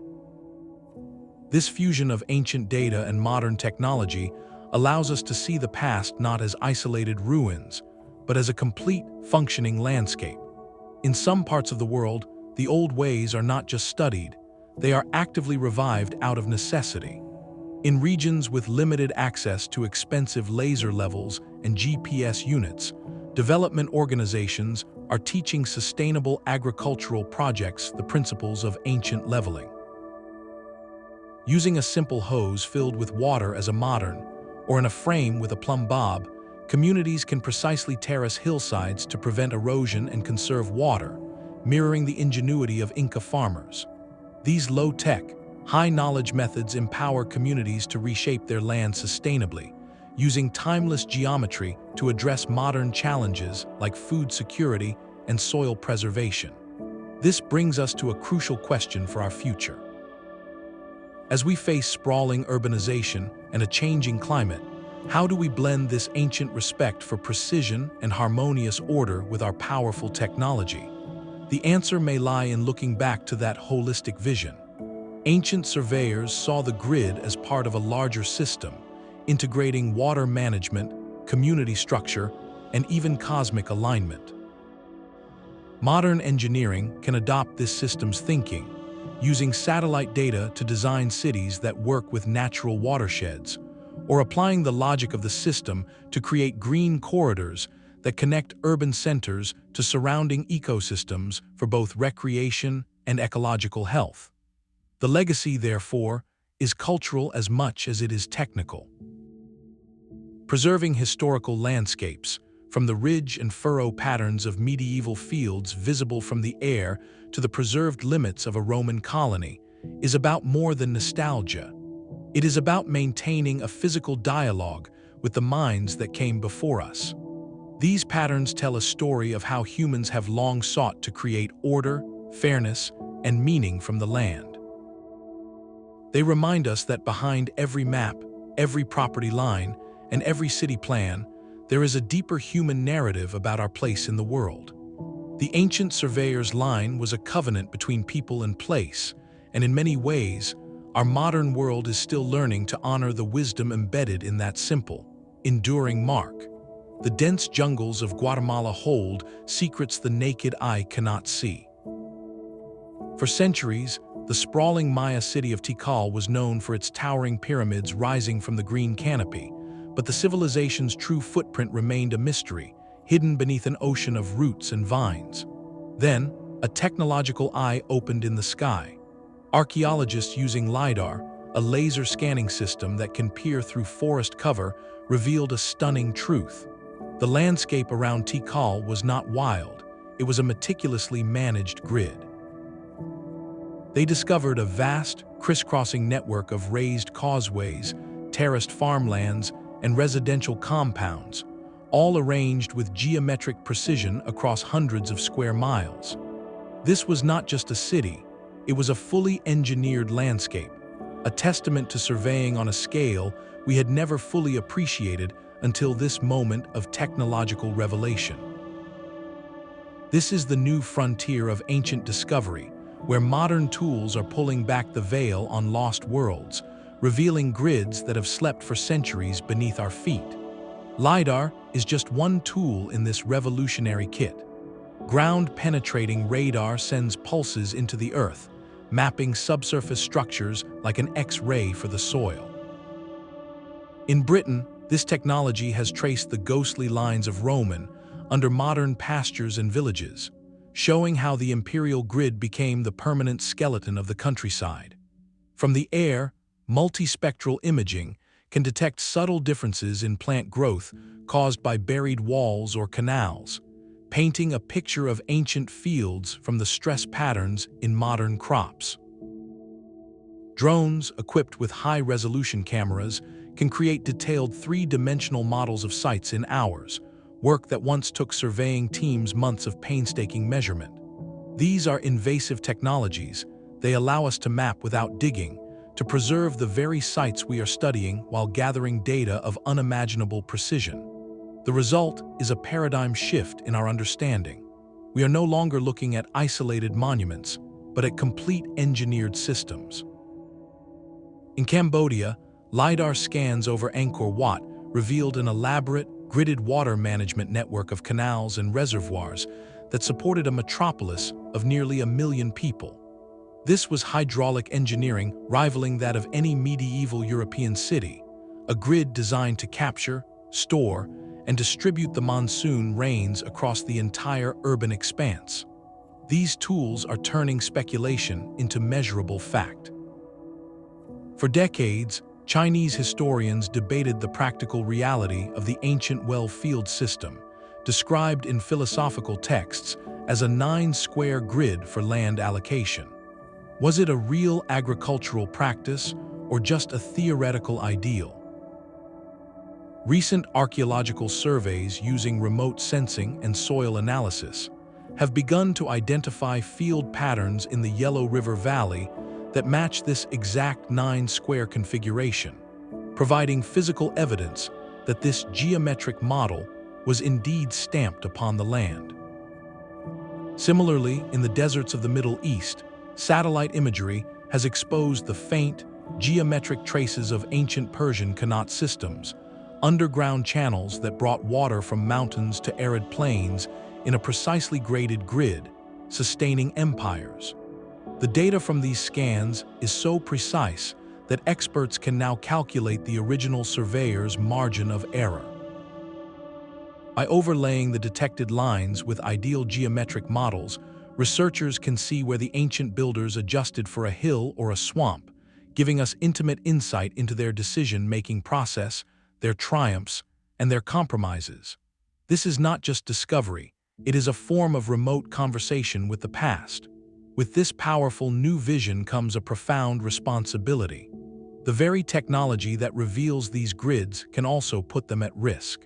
This fusion of ancient data and modern technology allows us to see the past not as isolated ruins, but as a complete, functioning landscape. In some parts of the world, the old ways are not just studied, they are actively revived out of necessity. In regions with limited access to expensive laser levels and GPS units, development organizations are teaching sustainable agricultural projects the principles of ancient leveling. Using a simple hose filled with water as a modern, or in a frame with a plumb bob, communities can precisely terrace hillsides to prevent erosion and conserve water, mirroring the ingenuity of Inca farmers. These low-tech, high-knowledge methods empower communities to reshape their land sustainably, using timeless geometry to address modern challenges like food security and soil preservation. This brings us to a crucial question for our future. As we face sprawling urbanization and a changing climate, how do we blend this ancient respect for precision and harmonious order with our powerful technology? The answer may lie in looking back to that holistic vision. Ancient surveyors saw the grid as part of a larger system, integrating water management, community structure, and even cosmic alignment. Modern engineering can adopt this system's thinking, using satellite data to design cities that work with natural watersheds, or applying the logic of the system to create green corridors that connect urban centers to surrounding ecosystems for both recreation and ecological health. The legacy, therefore, is cultural as much as it is technical. Preserving historical landscapes, from the ridge and furrow patterns of medieval fields visible from the air to the preserved limits of a Roman colony, is about more than nostalgia. It is about maintaining a physical dialogue with the minds that came before us. These patterns tell a story of how humans have long sought to create order, fairness, and meaning from the land. They remind us that behind every map, every property line, and every city plan, there is a deeper human narrative about our place in the world. The ancient surveyor's line was a covenant between people and place, and in many ways, our modern world is still learning to honor the wisdom embedded in that simple, enduring mark. The dense jungles of Guatemala hold secrets the naked eye cannot see. For centuries, the sprawling Maya city of Tikal was known for its towering pyramids rising from the green canopy, but the civilization's true footprint remained a mystery, hidden beneath an ocean of roots and vines. Then, a technological eye opened in the sky. Archaeologists using LiDAR, a laser scanning system that can peer through forest cover, revealed a stunning truth. The landscape around Tikal was not wild, it was a meticulously managed grid. They discovered a vast, crisscrossing network of raised causeways, terraced farmlands, and residential compounds, all arranged with geometric precision across hundreds of square miles. This was not just a city, it was a fully engineered landscape, a testament to surveying on a scale we had never fully appreciated until this moment of technological revelation. This is the new frontier of ancient discovery, where modern tools are pulling back the veil on lost worlds, revealing grids that have slept for centuries beneath our feet. LiDAR is just one tool in this revolutionary kit. Ground-penetrating radar sends pulses into the earth, mapping subsurface structures like an X-ray for the soil. In Britain, this technology has traced the ghostly lines of Roman under modern pastures and villages, showing how the imperial grid became the permanent skeleton of the countryside. From the air, multispectral imaging can detect subtle differences in plant growth caused by buried walls or canals, painting a picture of ancient fields from the stress patterns in modern crops. Drones, equipped with high-resolution cameras, can create detailed three-dimensional models of sites in hours, work that once took surveying teams months of painstaking measurement. These are invasive technologies. They allow us to map without digging, to preserve the very sites we are studying while gathering data of unimaginable precision. The result is a paradigm shift in our understanding. We are no longer looking at isolated monuments, but at complete engineered systems. In Cambodia, LiDAR scans over Angkor Wat revealed an elaborate, gridded water management network of canals and reservoirs that supported a metropolis of nearly 1 million people. This was hydraulic engineering rivaling that of any medieval European city, a grid designed to capture, store, and distribute the monsoon rains across the entire urban expanse. These tools are turning speculation into measurable fact. For decades, Chinese historians debated the practical reality of the ancient well-field system, described in philosophical texts as a 9-square grid for land allocation. Was it a real agricultural practice or just a theoretical ideal? Recent archaeological surveys using remote sensing and soil analysis have begun to identify field patterns in the Yellow River Valley that match this exact 9-square configuration, providing physical evidence that this geometric model was indeed stamped upon the land. Similarly, in the deserts of the Middle East, satellite imagery has exposed the faint, geometric traces of ancient Persian Qanat systems, underground channels that brought water from mountains to arid plains in a precisely graded grid, sustaining empires. The data from these scans is so precise that experts can now calculate the original surveyor's margin of error. By overlaying the detected lines with ideal geometric models, researchers can see where the ancient builders adjusted for a hill or a swamp, giving us intimate insight into their decision-making process, their triumphs, and their compromises. This is not just discovery, it is a form of remote conversation with the past. With this powerful new vision comes a profound responsibility. The very technology that reveals these grids can also put them at risk.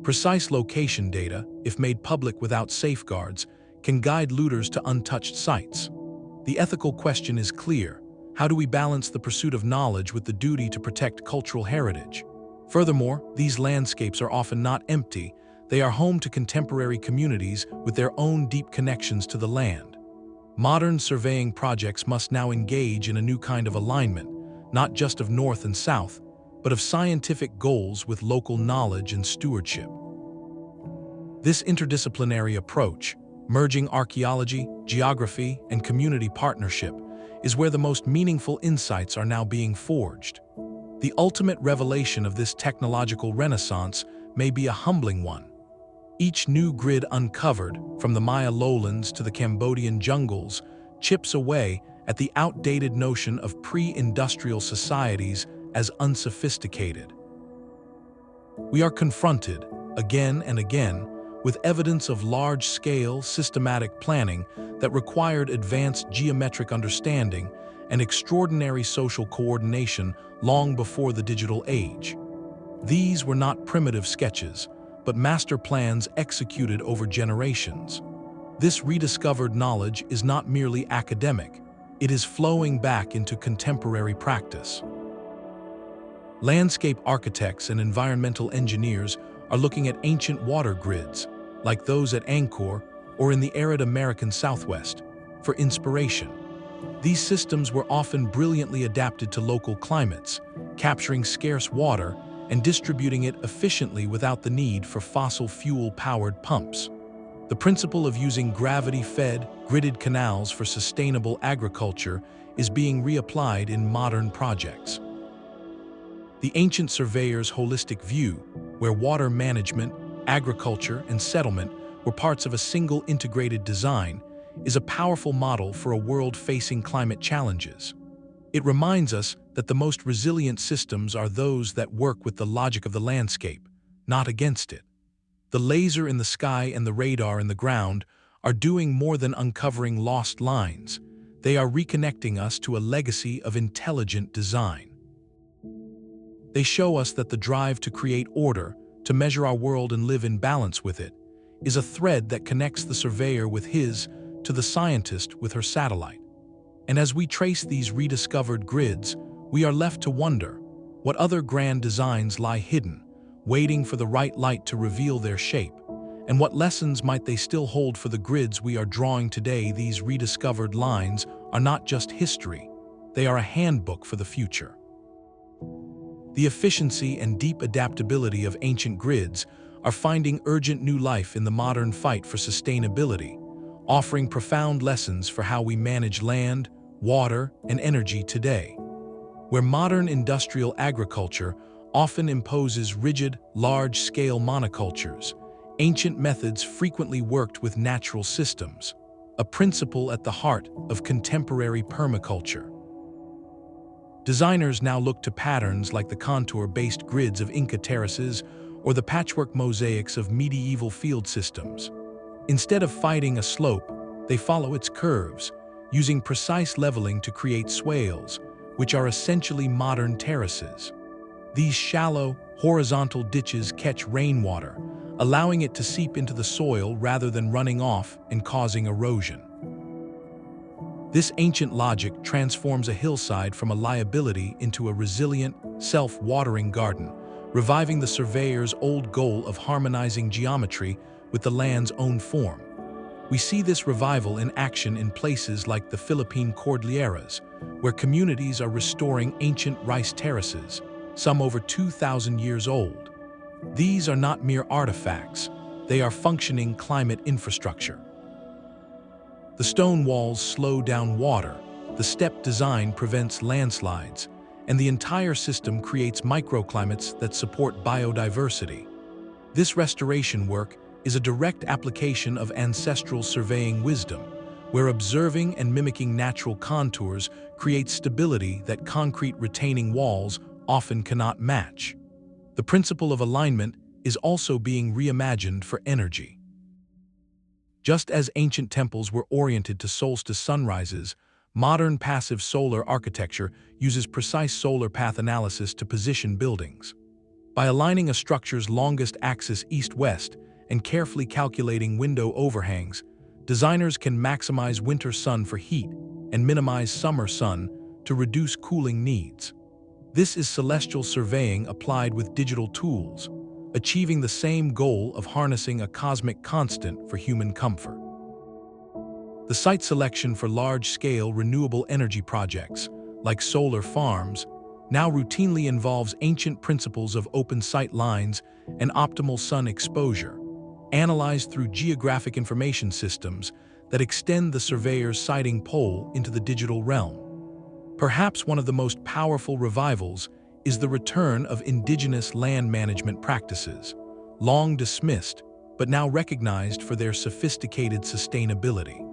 Precise location data, if made public without safeguards, can guide looters to untouched sites. The ethical question is clear: how do we balance the pursuit of knowledge with the duty to protect cultural heritage? Furthermore, these landscapes are often not empty. They are home to contemporary communities with their own deep connections to the land. Modern surveying projects must now engage in a new kind of alignment, not just of North and South, but of scientific goals with local knowledge and stewardship. This interdisciplinary approach, merging archaeology, geography, and community partnership, is where the most meaningful insights are now being forged. The ultimate revelation of this technological renaissance may be a humbling one. Each new grid uncovered, from the Maya lowlands to the Cambodian jungles, chips away at the outdated notion of pre-industrial societies as unsophisticated. We are confronted, again and again, with evidence of large-scale, systematic planning that required advanced geometric understanding and extraordinary social coordination long before the digital age. These were not primitive sketches, but master plans executed over generations. This rediscovered knowledge is not merely academic, it is flowing back into contemporary practice. Landscape architects and environmental engineers are looking at ancient water grids, like those at Angkor or in the arid American Southwest, for inspiration. These systems were often brilliantly adapted to local climates, capturing scarce water and distributing it efficiently without the need for fossil fuel-powered pumps. The principle of using gravity-fed, gridded canals for sustainable agriculture is being reapplied in modern projects. The ancient surveyor's holistic view, where water management, agriculture, and settlement were parts of a single integrated design, is a powerful model for a world facing climate challenges. It reminds us that the most resilient systems are those that work with the logic of the landscape, not against it. The laser in the sky and the radar in the ground are doing more than uncovering lost lines. They are reconnecting us to a legacy of intelligent design. They show us that the drive to create order, to measure our world and live in balance with it, is a thread that connects the surveyor with his, to the scientist with her satellite. And as we trace these rediscovered grids, we are left to wonder what other grand designs lie hidden, waiting for the right light to reveal their shape, and what lessons might they still hold for the grids we are drawing today. These rediscovered lines are not just history, they are a handbook for the future. The efficiency and deep adaptability of ancient grids are finding urgent new life in the modern fight for sustainability, offering profound lessons for how we manage land, water, and energy today. Where modern industrial agriculture often imposes rigid, large-scale monocultures, ancient methods frequently worked with natural systems, a principle at the heart of contemporary permaculture. Designers now look to patterns like the contour-based grids of Inca terraces or the patchwork mosaics of medieval field systems. Instead of fighting a slope, they follow its curves, using precise leveling to create swales, which are essentially modern terraces. These shallow, horizontal ditches catch rainwater, allowing it to seep into the soil rather than running off and causing erosion. This ancient logic transforms a hillside from a liability into a resilient, self-watering garden, reviving the surveyor's old goal of harmonizing geometry with the land's own form. We see this revival in action in places like the Philippine Cordilleras, where communities are restoring ancient rice terraces, some over 2,000 years old. These are not mere artifacts, they are functioning climate infrastructure. The stone walls slow down water, the step design prevents landslides, and the entire system creates microclimates that support biodiversity. This restoration work is a direct application of ancestral surveying wisdom, where observing and mimicking natural contours creates stability that concrete retaining walls often cannot match. The principle of alignment is also being reimagined for energy. Just as ancient temples were oriented to solstice sunrises, modern passive solar architecture uses precise solar path analysis to position buildings. By aligning a structure's longest axis east-west and carefully calculating window overhangs, designers can maximize winter sun for heat and minimize summer sun to reduce cooling needs. This is celestial surveying applied with digital tools, achieving the same goal of harnessing a cosmic constant for human comfort. The site selection for large-scale renewable energy projects, like solar farms, now routinely involves ancient principles of open sight lines and optimal sun exposure, analyzed through geographic information systems that extend the surveyor's sighting pole into the digital realm. Perhaps one of the most powerful revivals is the return of indigenous land management practices, long dismissed but now recognized for their sophisticated sustainability.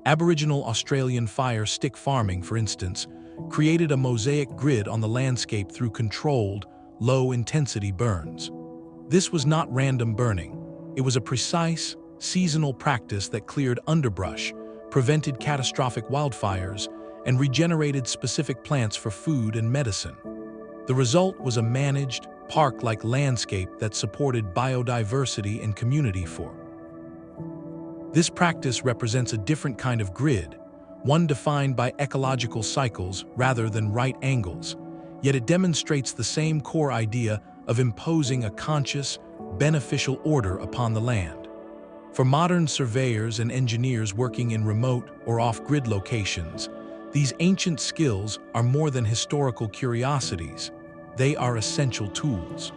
Aboriginal Australian fire stick farming, for instance, created a mosaic grid on the landscape through controlled, low-intensity burns. This was not random burning. It was a precise, seasonal practice that cleared underbrush, prevented catastrophic wildfires, and regenerated specific plants for food and medicine. The result was a managed, park-like landscape that supported biodiversity and community for. This practice represents a different kind of grid, one defined by ecological cycles rather than right angles, yet it demonstrates the same core idea of imposing a conscious, beneficial order upon the land. For modern surveyors and engineers working in remote or off-grid locations, these ancient skills are more than historical curiosities. They are essential tools.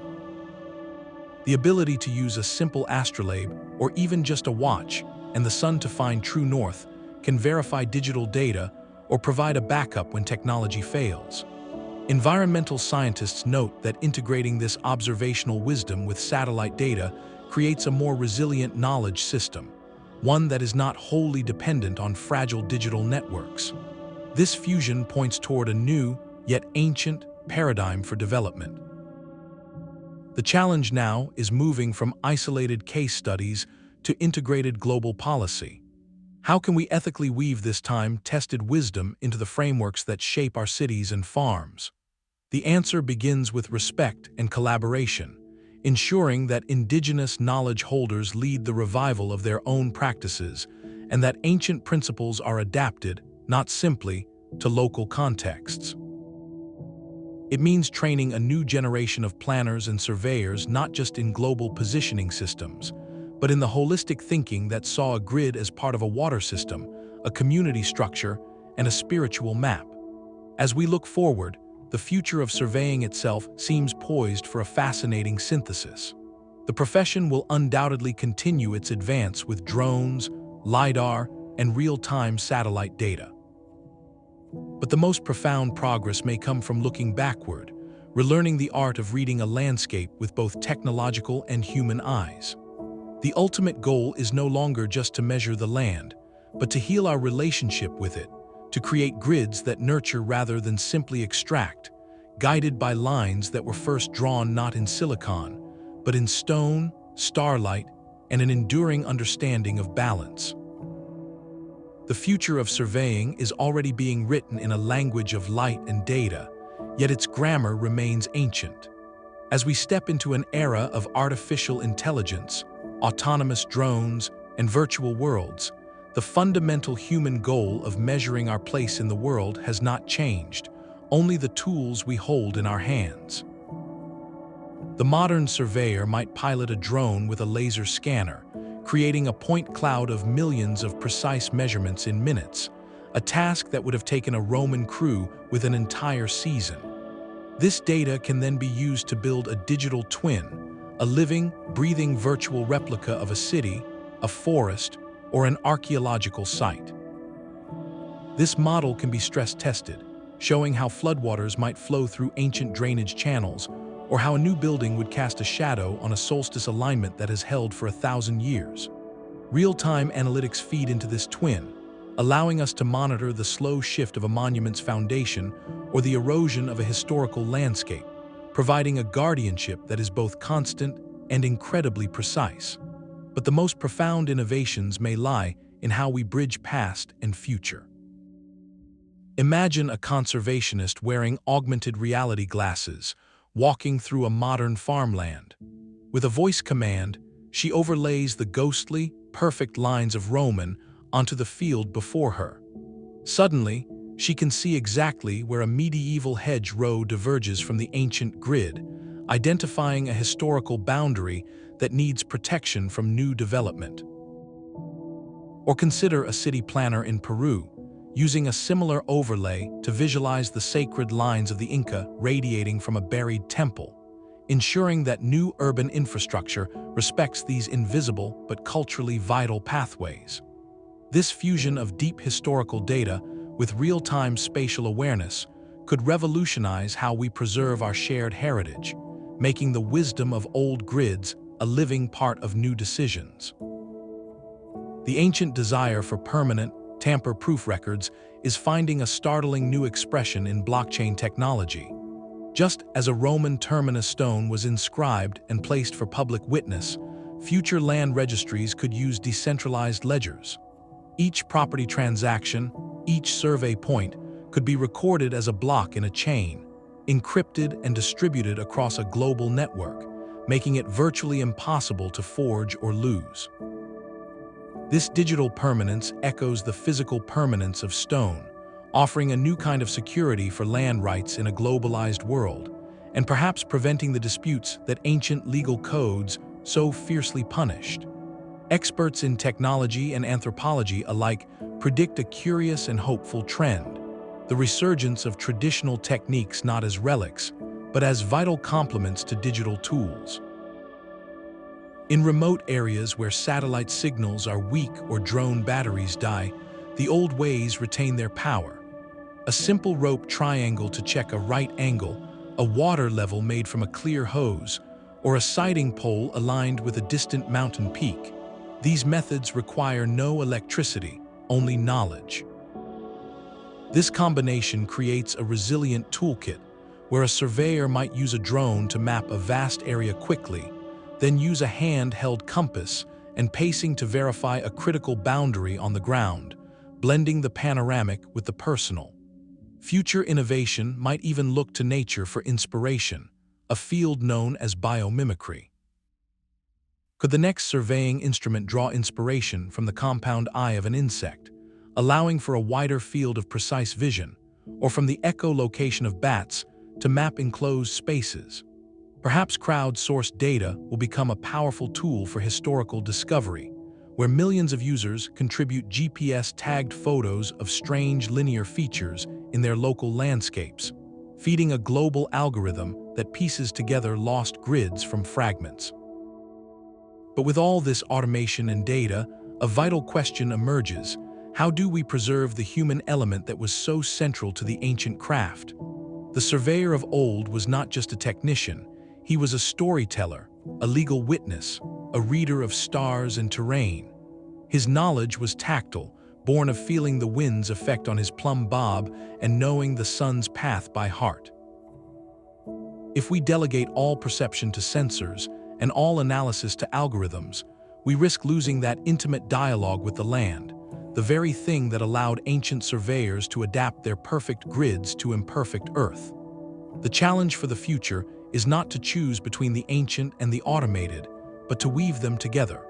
The ability to use a simple astrolabe or even just a watch and the sun to find true north can verify digital data or provide a backup when technology fails. Environmental scientists note that integrating this observational wisdom with satellite data creates a more resilient knowledge system, one that is not wholly dependent on fragile digital networks. This fusion points toward a new, yet ancient, paradigm for development. The challenge now is moving from isolated case studies to integrated global policy. How can we ethically weave this time-tested wisdom into the frameworks that shape our cities and farms? The answer begins with respect and collaboration, ensuring that indigenous knowledge holders lead the revival of their own practices and that ancient principles are adapted, not simply, to local contexts. It means training a new generation of planners and surveyors not just in global positioning systems, but in the holistic thinking that saw a grid as part of a water system, a community structure, and a spiritual map. As we look forward, the future of surveying itself seems poised for a fascinating synthesis. The profession will undoubtedly continue its advance with drones, LiDAR, and real-time satellite data. But the most profound progress may come from looking backward, relearning the art of reading a landscape with both technological and human eyes. The ultimate goal is no longer just to measure the land, but to heal our relationship with it, to create grids that nurture rather than simply extract, guided by lines that were first drawn not in silicon, but in stone, starlight, and an enduring understanding of balance. The future of surveying is already being written in a language of light and data, yet its grammar remains ancient. As we step into an era of artificial intelligence, autonomous drones, and virtual worlds, the fundamental human goal of measuring our place in the world has not changed, only the tools we hold in our hands. The modern surveyor might pilot a drone with a laser scanner, creating a point cloud of millions of precise measurements in minutes, a task that would have taken a Roman crew with an entire season. This data can then be used to build a digital twin, a living, breathing virtual replica of a city, a forest, or an archaeological site. This model can be stress-tested, showing how floodwaters might flow through ancient drainage channels, or how a new building would cast a shadow on a solstice alignment that has held for 1,000 years. Real-time analytics feed into this twin, allowing us to monitor the slow shift of a monument's foundation or the erosion of a historical landscape, providing a guardianship that is both constant and incredibly precise. But the most profound innovations may lie in how we bridge past and future. Imagine a conservationist wearing augmented reality glasses, walking through a modern farmland. With a voice command, she overlays the ghostly, perfect lines of Roman onto the field before her. Suddenly, she can see exactly where a medieval hedge row diverges from the ancient grid, identifying a historical boundary that needs protection from new development. Or consider a city planner in Peru, using a similar overlay to visualize the sacred lines of the Inca radiating from a buried temple, ensuring that new urban infrastructure respects these invisible but culturally vital pathways. This fusion of deep historical data with real-time spatial awareness could revolutionize how we preserve our shared heritage, making the wisdom of old grids a living part of new decisions. The ancient desire for permanent, tamper-proof records is finding a startling new expression in blockchain technology. Just as a Roman terminus stone was inscribed and placed for public witness, future land registries could use decentralized ledgers. Each property transaction, each survey point, could be recorded as a block in a chain, encrypted and distributed across a global network, making it virtually impossible to forge or lose. This digital permanence echoes the physical permanence of stone, offering a new kind of security for land rights in a globalized world, and perhaps preventing the disputes that ancient legal codes so fiercely punished. Experts in technology and anthropology alike predict a curious and hopeful trend: the resurgence of traditional techniques not as relics, but as vital complements to digital tools. In remote areas where satellite signals are weak or drone batteries die, the old ways retain their power. A simple rope triangle to check a right angle, a water level made from a clear hose, or a sighting pole aligned with a distant mountain peak. These methods require no electricity, only knowledge. This combination creates a resilient toolkit where a surveyor might use a drone to map a vast area quickly, then use a hand-held compass and pacing to verify a critical boundary on the ground, blending the panoramic with the personal. Future innovation might even look to nature for inspiration, a field known as biomimicry. Could the next surveying instrument draw inspiration from the compound eye of an insect, allowing for a wider field of precise vision, or from the echolocation of bats to map enclosed spaces? Perhaps crowd-sourced data will become a powerful tool for historical discovery, where millions of users contribute GPS-tagged photos of strange linear features in their local landscapes, feeding a global algorithm that pieces together lost grids from fragments. But with all this automation and data, a vital question emerges: how do we preserve the human element that was so central to the ancient craft? The surveyor of old was not just a technician. He was a storyteller, a legal witness, a reader of stars and terrain. His knowledge was tactile, born of feeling the wind's effect on his plumb bob and knowing the sun's path by heart. If we delegate all perception to sensors and all analysis to algorithms, we risk losing that intimate dialogue with the land, the very thing that allowed ancient surveyors to adapt their perfect grids to imperfect Earth. The challenge for the future is not to choose between the ancient and the automated, but to weave them together,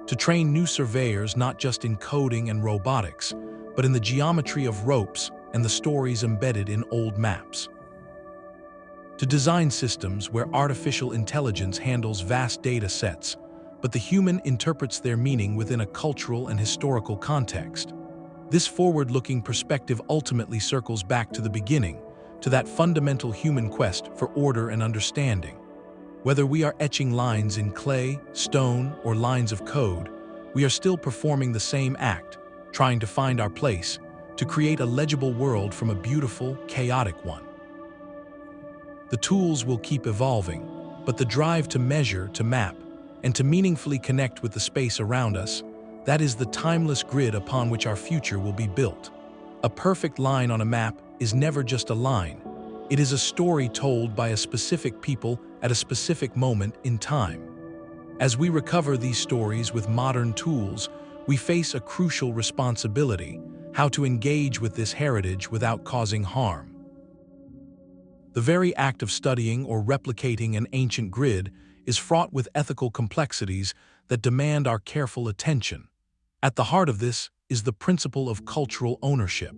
to train new surveyors not just in coding and robotics, but in the geometry of ropes and the stories embedded in old maps. To design systems where artificial intelligence handles vast data sets, but the human interprets their meaning within a cultural and historical context. This forward-looking perspective ultimately circles back to the beginning, to that fundamental human quest for order and understanding. Whether we are etching lines in clay, stone, or lines of code, we are still performing the same act, trying to find our place, to create a legible world from a beautiful, chaotic one. The tools will keep evolving, but the drive to measure, to map, and to meaningfully connect with the space around us, That is the timeless grid upon which our future will be built. A perfect line on a map is never just a line. It is a story told by a specific people at a specific moment in time. As we recover these stories with modern tools, we face a crucial responsibility: how to engage with this heritage without causing harm. The very act of studying or replicating an ancient grid is fraught with ethical complexities that demand our careful attention. At the heart of this is the principle of cultural ownership.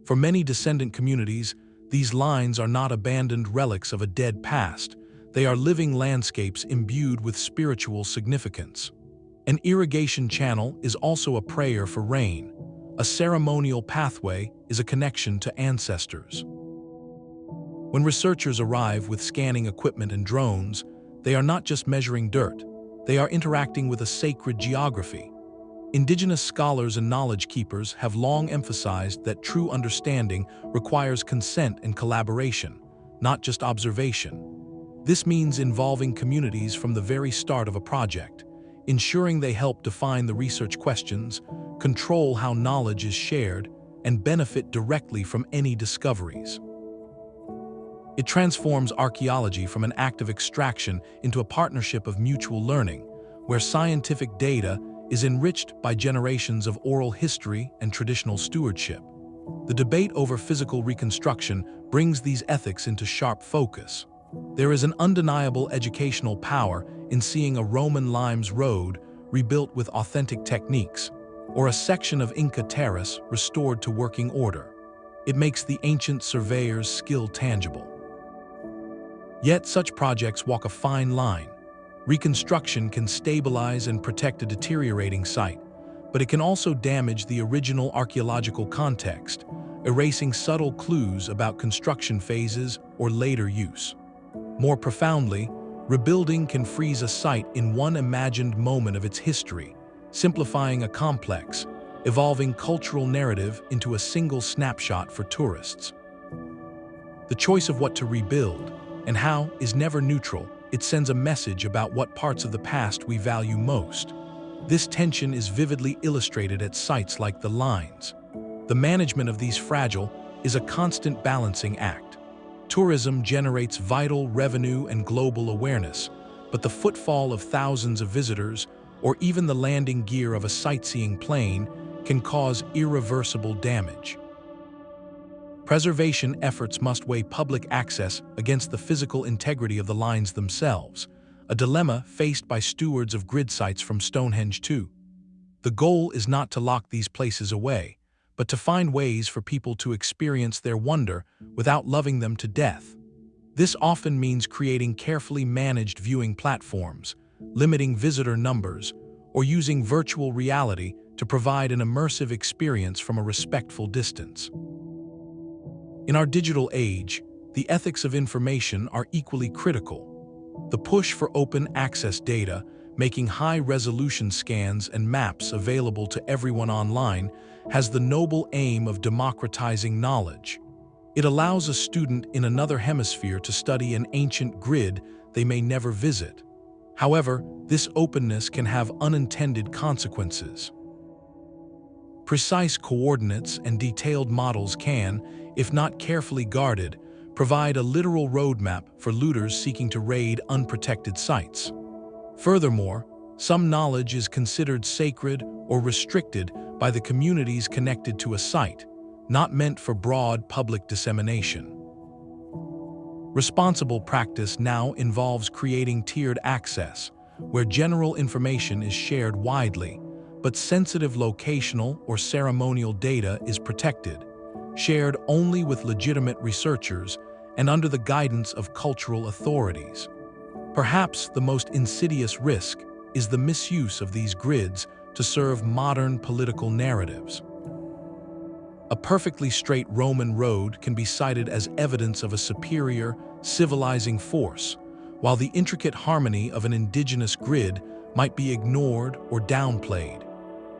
For many descendant communities, these lines are not abandoned relics of a dead past. They are living landscapes imbued with spiritual significance. An irrigation channel is also a prayer for rain. A ceremonial pathway is a connection to ancestors. When researchers arrive with scanning equipment and drones, they are not just measuring dirt. They are interacting with a sacred geography. Indigenous scholars and knowledge keepers have long emphasized that true understanding requires consent and collaboration, not just observation. This means involving communities from the very start of a project, ensuring they help define the research questions, control how knowledge is shared, and benefit directly from any discoveries. It transforms archaeology from an act of extraction into a partnership of mutual learning, where scientific data is enriched by generations of oral history and traditional stewardship. The debate over physical reconstruction brings these ethics into sharp focus. There is an undeniable educational power in seeing a Roman limes road rebuilt with authentic techniques, or a section of Inca terrace restored to working order. It makes the ancient surveyor's skill tangible. Yet such projects walk a fine line. Reconstruction can stabilize and protect a deteriorating site, but it can also damage the original archaeological context, erasing subtle clues about construction phases or later use. More profoundly, rebuilding can freeze a site in one imagined moment of its history, simplifying a complex, evolving cultural narrative into a single snapshot for tourists. The choice of what to rebuild and how is never neutral. It sends a message about what parts of the past we value most. This tension is vividly illustrated at sites like the lines. The management of these fragile is a constant balancing act. Tourism generates vital revenue and global awareness, but the footfall of thousands of visitors, or even the landing gear of a sightseeing plane, can cause irreversible damage. Preservation efforts must weigh public access against the physical integrity of the lines themselves, a dilemma faced by stewards of grid sites from Stonehenge too. The goal is not to lock these places away, but to find ways for people to experience their wonder without loving them to death. This often means creating carefully managed viewing platforms, limiting visitor numbers, or using virtual reality to provide an immersive experience from a respectful distance. In our digital age, the ethics of information are equally critical. The push for open access data, making high-resolution scans and maps available to everyone online, has the noble aim of democratizing knowledge. It allows a student in another hemisphere to study an ancient grid they may never visit. However, this openness can have unintended consequences. Precise coordinates and detailed models can, if not carefully guarded, provide a literal roadmap for looters seeking to raid unprotected sites. Furthermore, some knowledge is considered sacred or restricted by the communities connected to a site, not meant for broad public dissemination. Responsible practice now involves creating tiered access, where general information is shared widely, but sensitive locational or ceremonial data is protected, shared only with legitimate researchers and under the guidance of cultural authorities. Perhaps the most insidious risk is the misuse of these grids to serve modern political narratives. A perfectly straight Roman road can be cited as evidence of a superior, civilizing force, while the intricate harmony of an indigenous grid might be ignored or downplayed.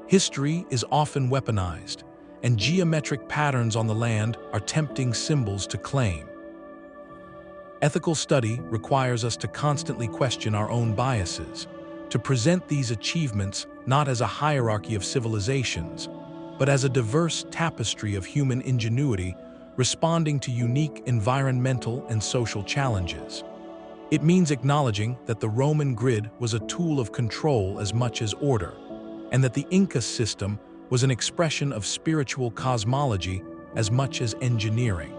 History is often weaponized, and geometric patterns on the land are tempting symbols to claim. Ethical study requires us to constantly question our own biases, to present these achievements not as a hierarchy of civilizations, but as a diverse tapestry of human ingenuity responding to unique environmental and social challenges. It means acknowledging that the Roman grid was a tool of control as much as order, and that the Inca system was an expression of spiritual cosmology as much as engineering.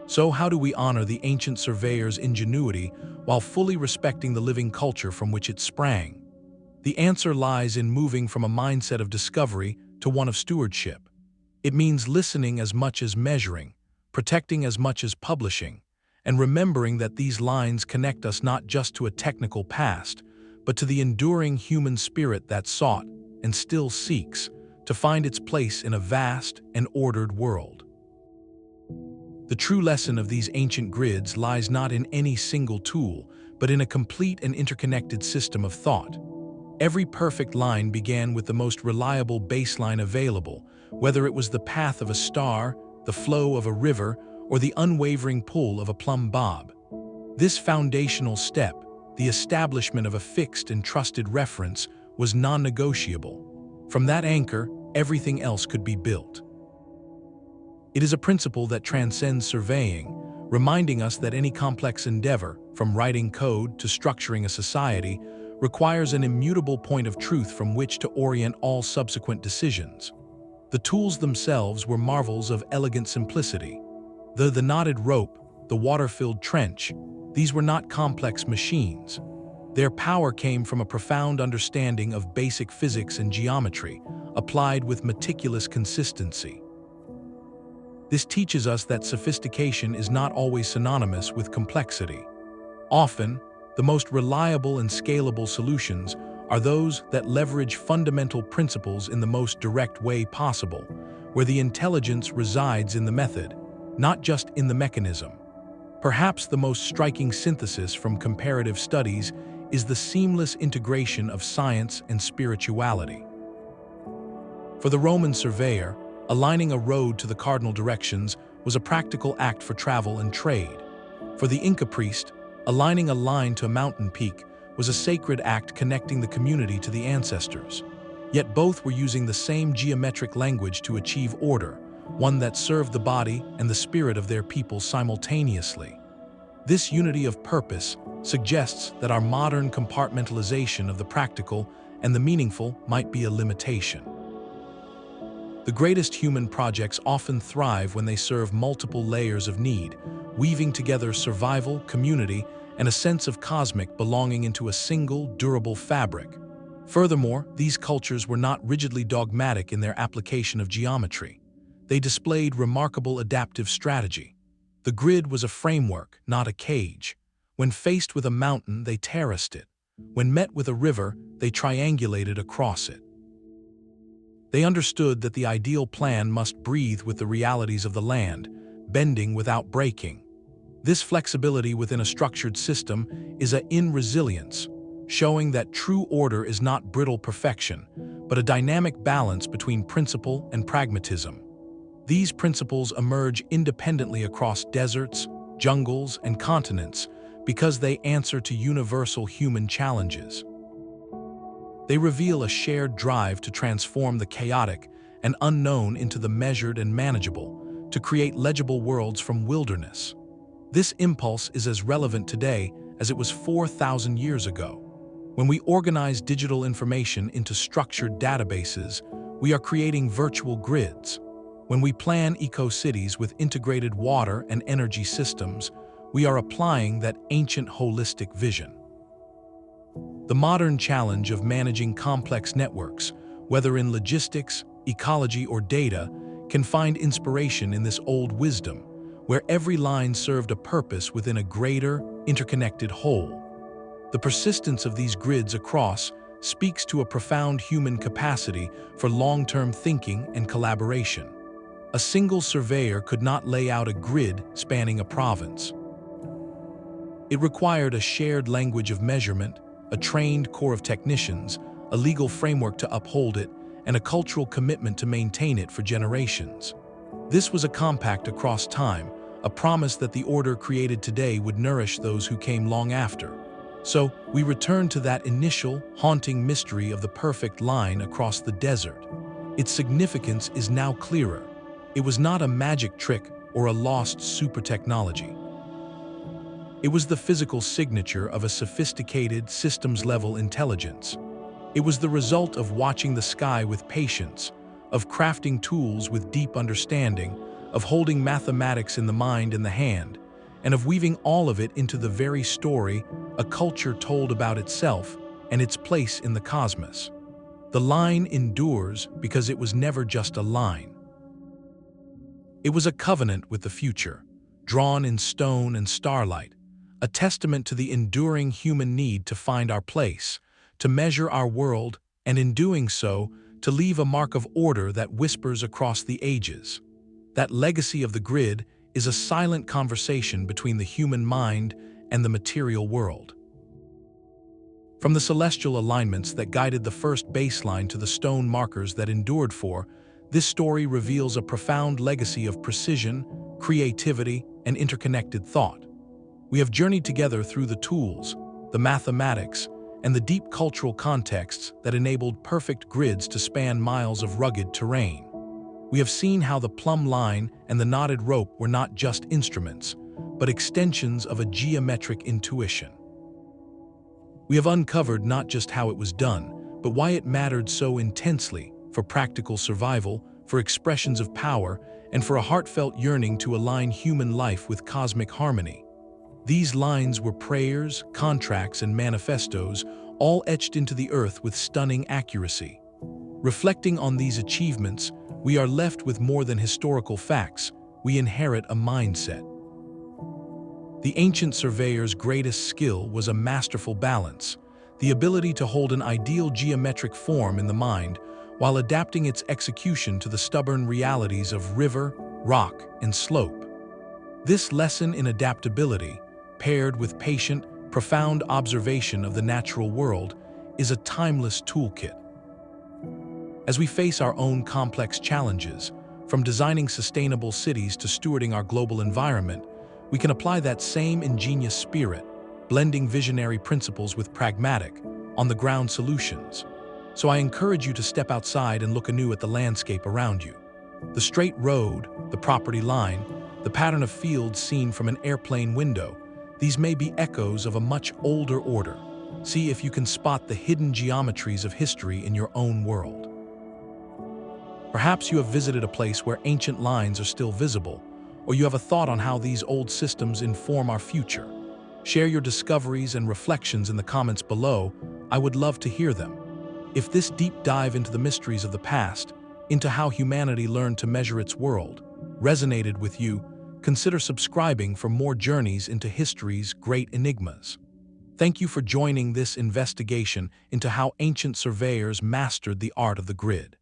So how do we honor the ancient surveyor's ingenuity while fully respecting the living culture from which it sprang? The answer lies in moving from a mindset of discovery to one of stewardship. It means listening as much as measuring, protecting as much as publishing, and remembering that these lines connect us not just to a technical past, but to the enduring human spirit that sought, and still seeks, to find its place in a vast and ordered world. The true lesson of these ancient grids lies not in any single tool, but in a complete and interconnected system of thought. Every perfect line began with the most reliable baseline available, whether it was the path of a star, the flow of a river, or the unwavering pull of a plumb bob. This foundational step, the establishment of a fixed and trusted reference, was non-negotiable. From that anchor, everything else could be built. It is a principle that transcends surveying, reminding us that any complex endeavor, from writing code to structuring a society, requires an immutable point of truth from which to orient all subsequent decisions. The tools themselves were marvels of elegant simplicity. The knotted rope, the water-filled trench, these were not complex machines. Their power came from a profound understanding of basic physics and geometry, applied with meticulous consistency. This teaches us that sophistication is not always synonymous with complexity. Often, the most reliable and scalable solutions are those that leverage fundamental principles in the most direct way possible, where the intelligence resides in the method, not just in the mechanism. Perhaps the most striking synthesis from comparative studies is the seamless integration of science and spirituality. For the Roman surveyor, aligning a road to the cardinal directions was a practical act for travel and trade. For the Inca priest, aligning a line to a mountain peak was a sacred act connecting the community to the ancestors. Yet both were using the same geometric language to achieve order, one that served the body and the spirit of their people simultaneously. This unity of purpose suggests that our modern compartmentalization of the practical and the meaningful might be a limitation. The greatest human projects often thrive when they serve multiple layers of need, weaving together survival, community, and a sense of cosmic belonging into a single, durable fabric. Furthermore, these cultures were not rigidly dogmatic in their application of geometry. They displayed remarkable adaptive strategy. The grid was a framework, not a cage. When faced with a mountain, they terraced it. When met with a river, they triangulated across it. They understood that the ideal plan must breathe with the realities of the land, bending without breaking. This flexibility within a structured system is in resilience, showing that true order is not brittle perfection, but a dynamic balance between principle and pragmatism. These principles emerge independently across deserts, jungles, and continents because they answer to universal human challenges. They reveal a shared drive to transform the chaotic and unknown into the measured and manageable, to create legible worlds from wilderness. This impulse is as relevant today as it was 4,000 years ago. When we organize digital information into structured databases, we are creating virtual grids. When we plan eco-cities with integrated water and energy systems, we are applying that ancient holistic vision. The modern challenge of managing complex networks, whether in logistics, ecology, or data, can find inspiration in this old wisdom, where every line served a purpose within a greater, interconnected whole. The persistence of these grids across speaks to a profound human capacity for long-term thinking and collaboration. A single surveyor could not lay out a grid spanning a province. It required a shared language of measurement, a trained corps of technicians, a legal framework to uphold it, and a cultural commitment to maintain it for generations. This was a compact across time, a promise that the order created today would nourish those who came long after. So, we return to that initial, haunting mystery of the perfect line across the desert. Its significance is now clearer. It was not a magic trick or a lost super technology. It was the physical signature of a sophisticated, systems-level intelligence. It was the result of watching the sky with patience, of crafting tools with deep understanding, of holding mathematics in the mind and the hand, and of weaving all of it into the very story a culture told about itself and its place in the cosmos. The line endures because it was never just a line. It was a covenant with the future, drawn in stone and starlight, a testament to the enduring human need to find our place, to measure our world, and in doing so, to leave a mark of order that whispers across the ages. That legacy of the grid is a silent conversation between the human mind and the material world. From the celestial alignments that guided the first baseline to the stone markers that endured for, this story reveals a profound legacy of precision, creativity, and interconnected thought. We have journeyed together through the tools, the mathematics, and the deep cultural contexts that enabled perfect grids to span miles of rugged terrain. We have seen how the plumb line and the knotted rope were not just instruments, but extensions of a geometric intuition. We have uncovered not just how it was done, but why it mattered so intensely for practical survival, for expressions of power, and for a heartfelt yearning to align human life with cosmic harmony. These lines were prayers, contracts, and manifestos, all etched into the earth with stunning accuracy. Reflecting on these achievements, we are left with more than historical facts. We inherit a mindset. The ancient surveyor's greatest skill was a masterful balance, the ability to hold an ideal geometric form in the mind while adapting its execution to the stubborn realities of river, rock, and slope. This lesson in adaptability, paired with patient, profound observation of the natural world, is a timeless toolkit. As we face our own complex challenges, from designing sustainable cities to stewarding our global environment, we can apply that same ingenious spirit, blending visionary principles with pragmatic, on-the-ground solutions. So I encourage you to step outside and look anew at the landscape around you. The straight road, the property line, the pattern of fields seen from an airplane window, these may be echoes of a much older order. See if you can spot the hidden geometries of history in your own world. Perhaps you have visited a place where ancient lines are still visible, or you have a thought on how these old systems inform our future. Share your discoveries and reflections in the comments below. I would love to hear them. If this deep dive into the mysteries of the past, into how humanity learned to measure its world, resonated with you, consider subscribing for more journeys into history's great enigmas. Thank you for joining this investigation into how ancient surveyors mastered the art of the grid.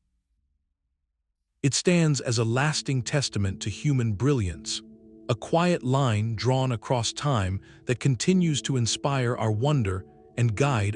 It stands as a lasting testament to human brilliance, a quiet line drawn across time that continues to inspire our wonder and guide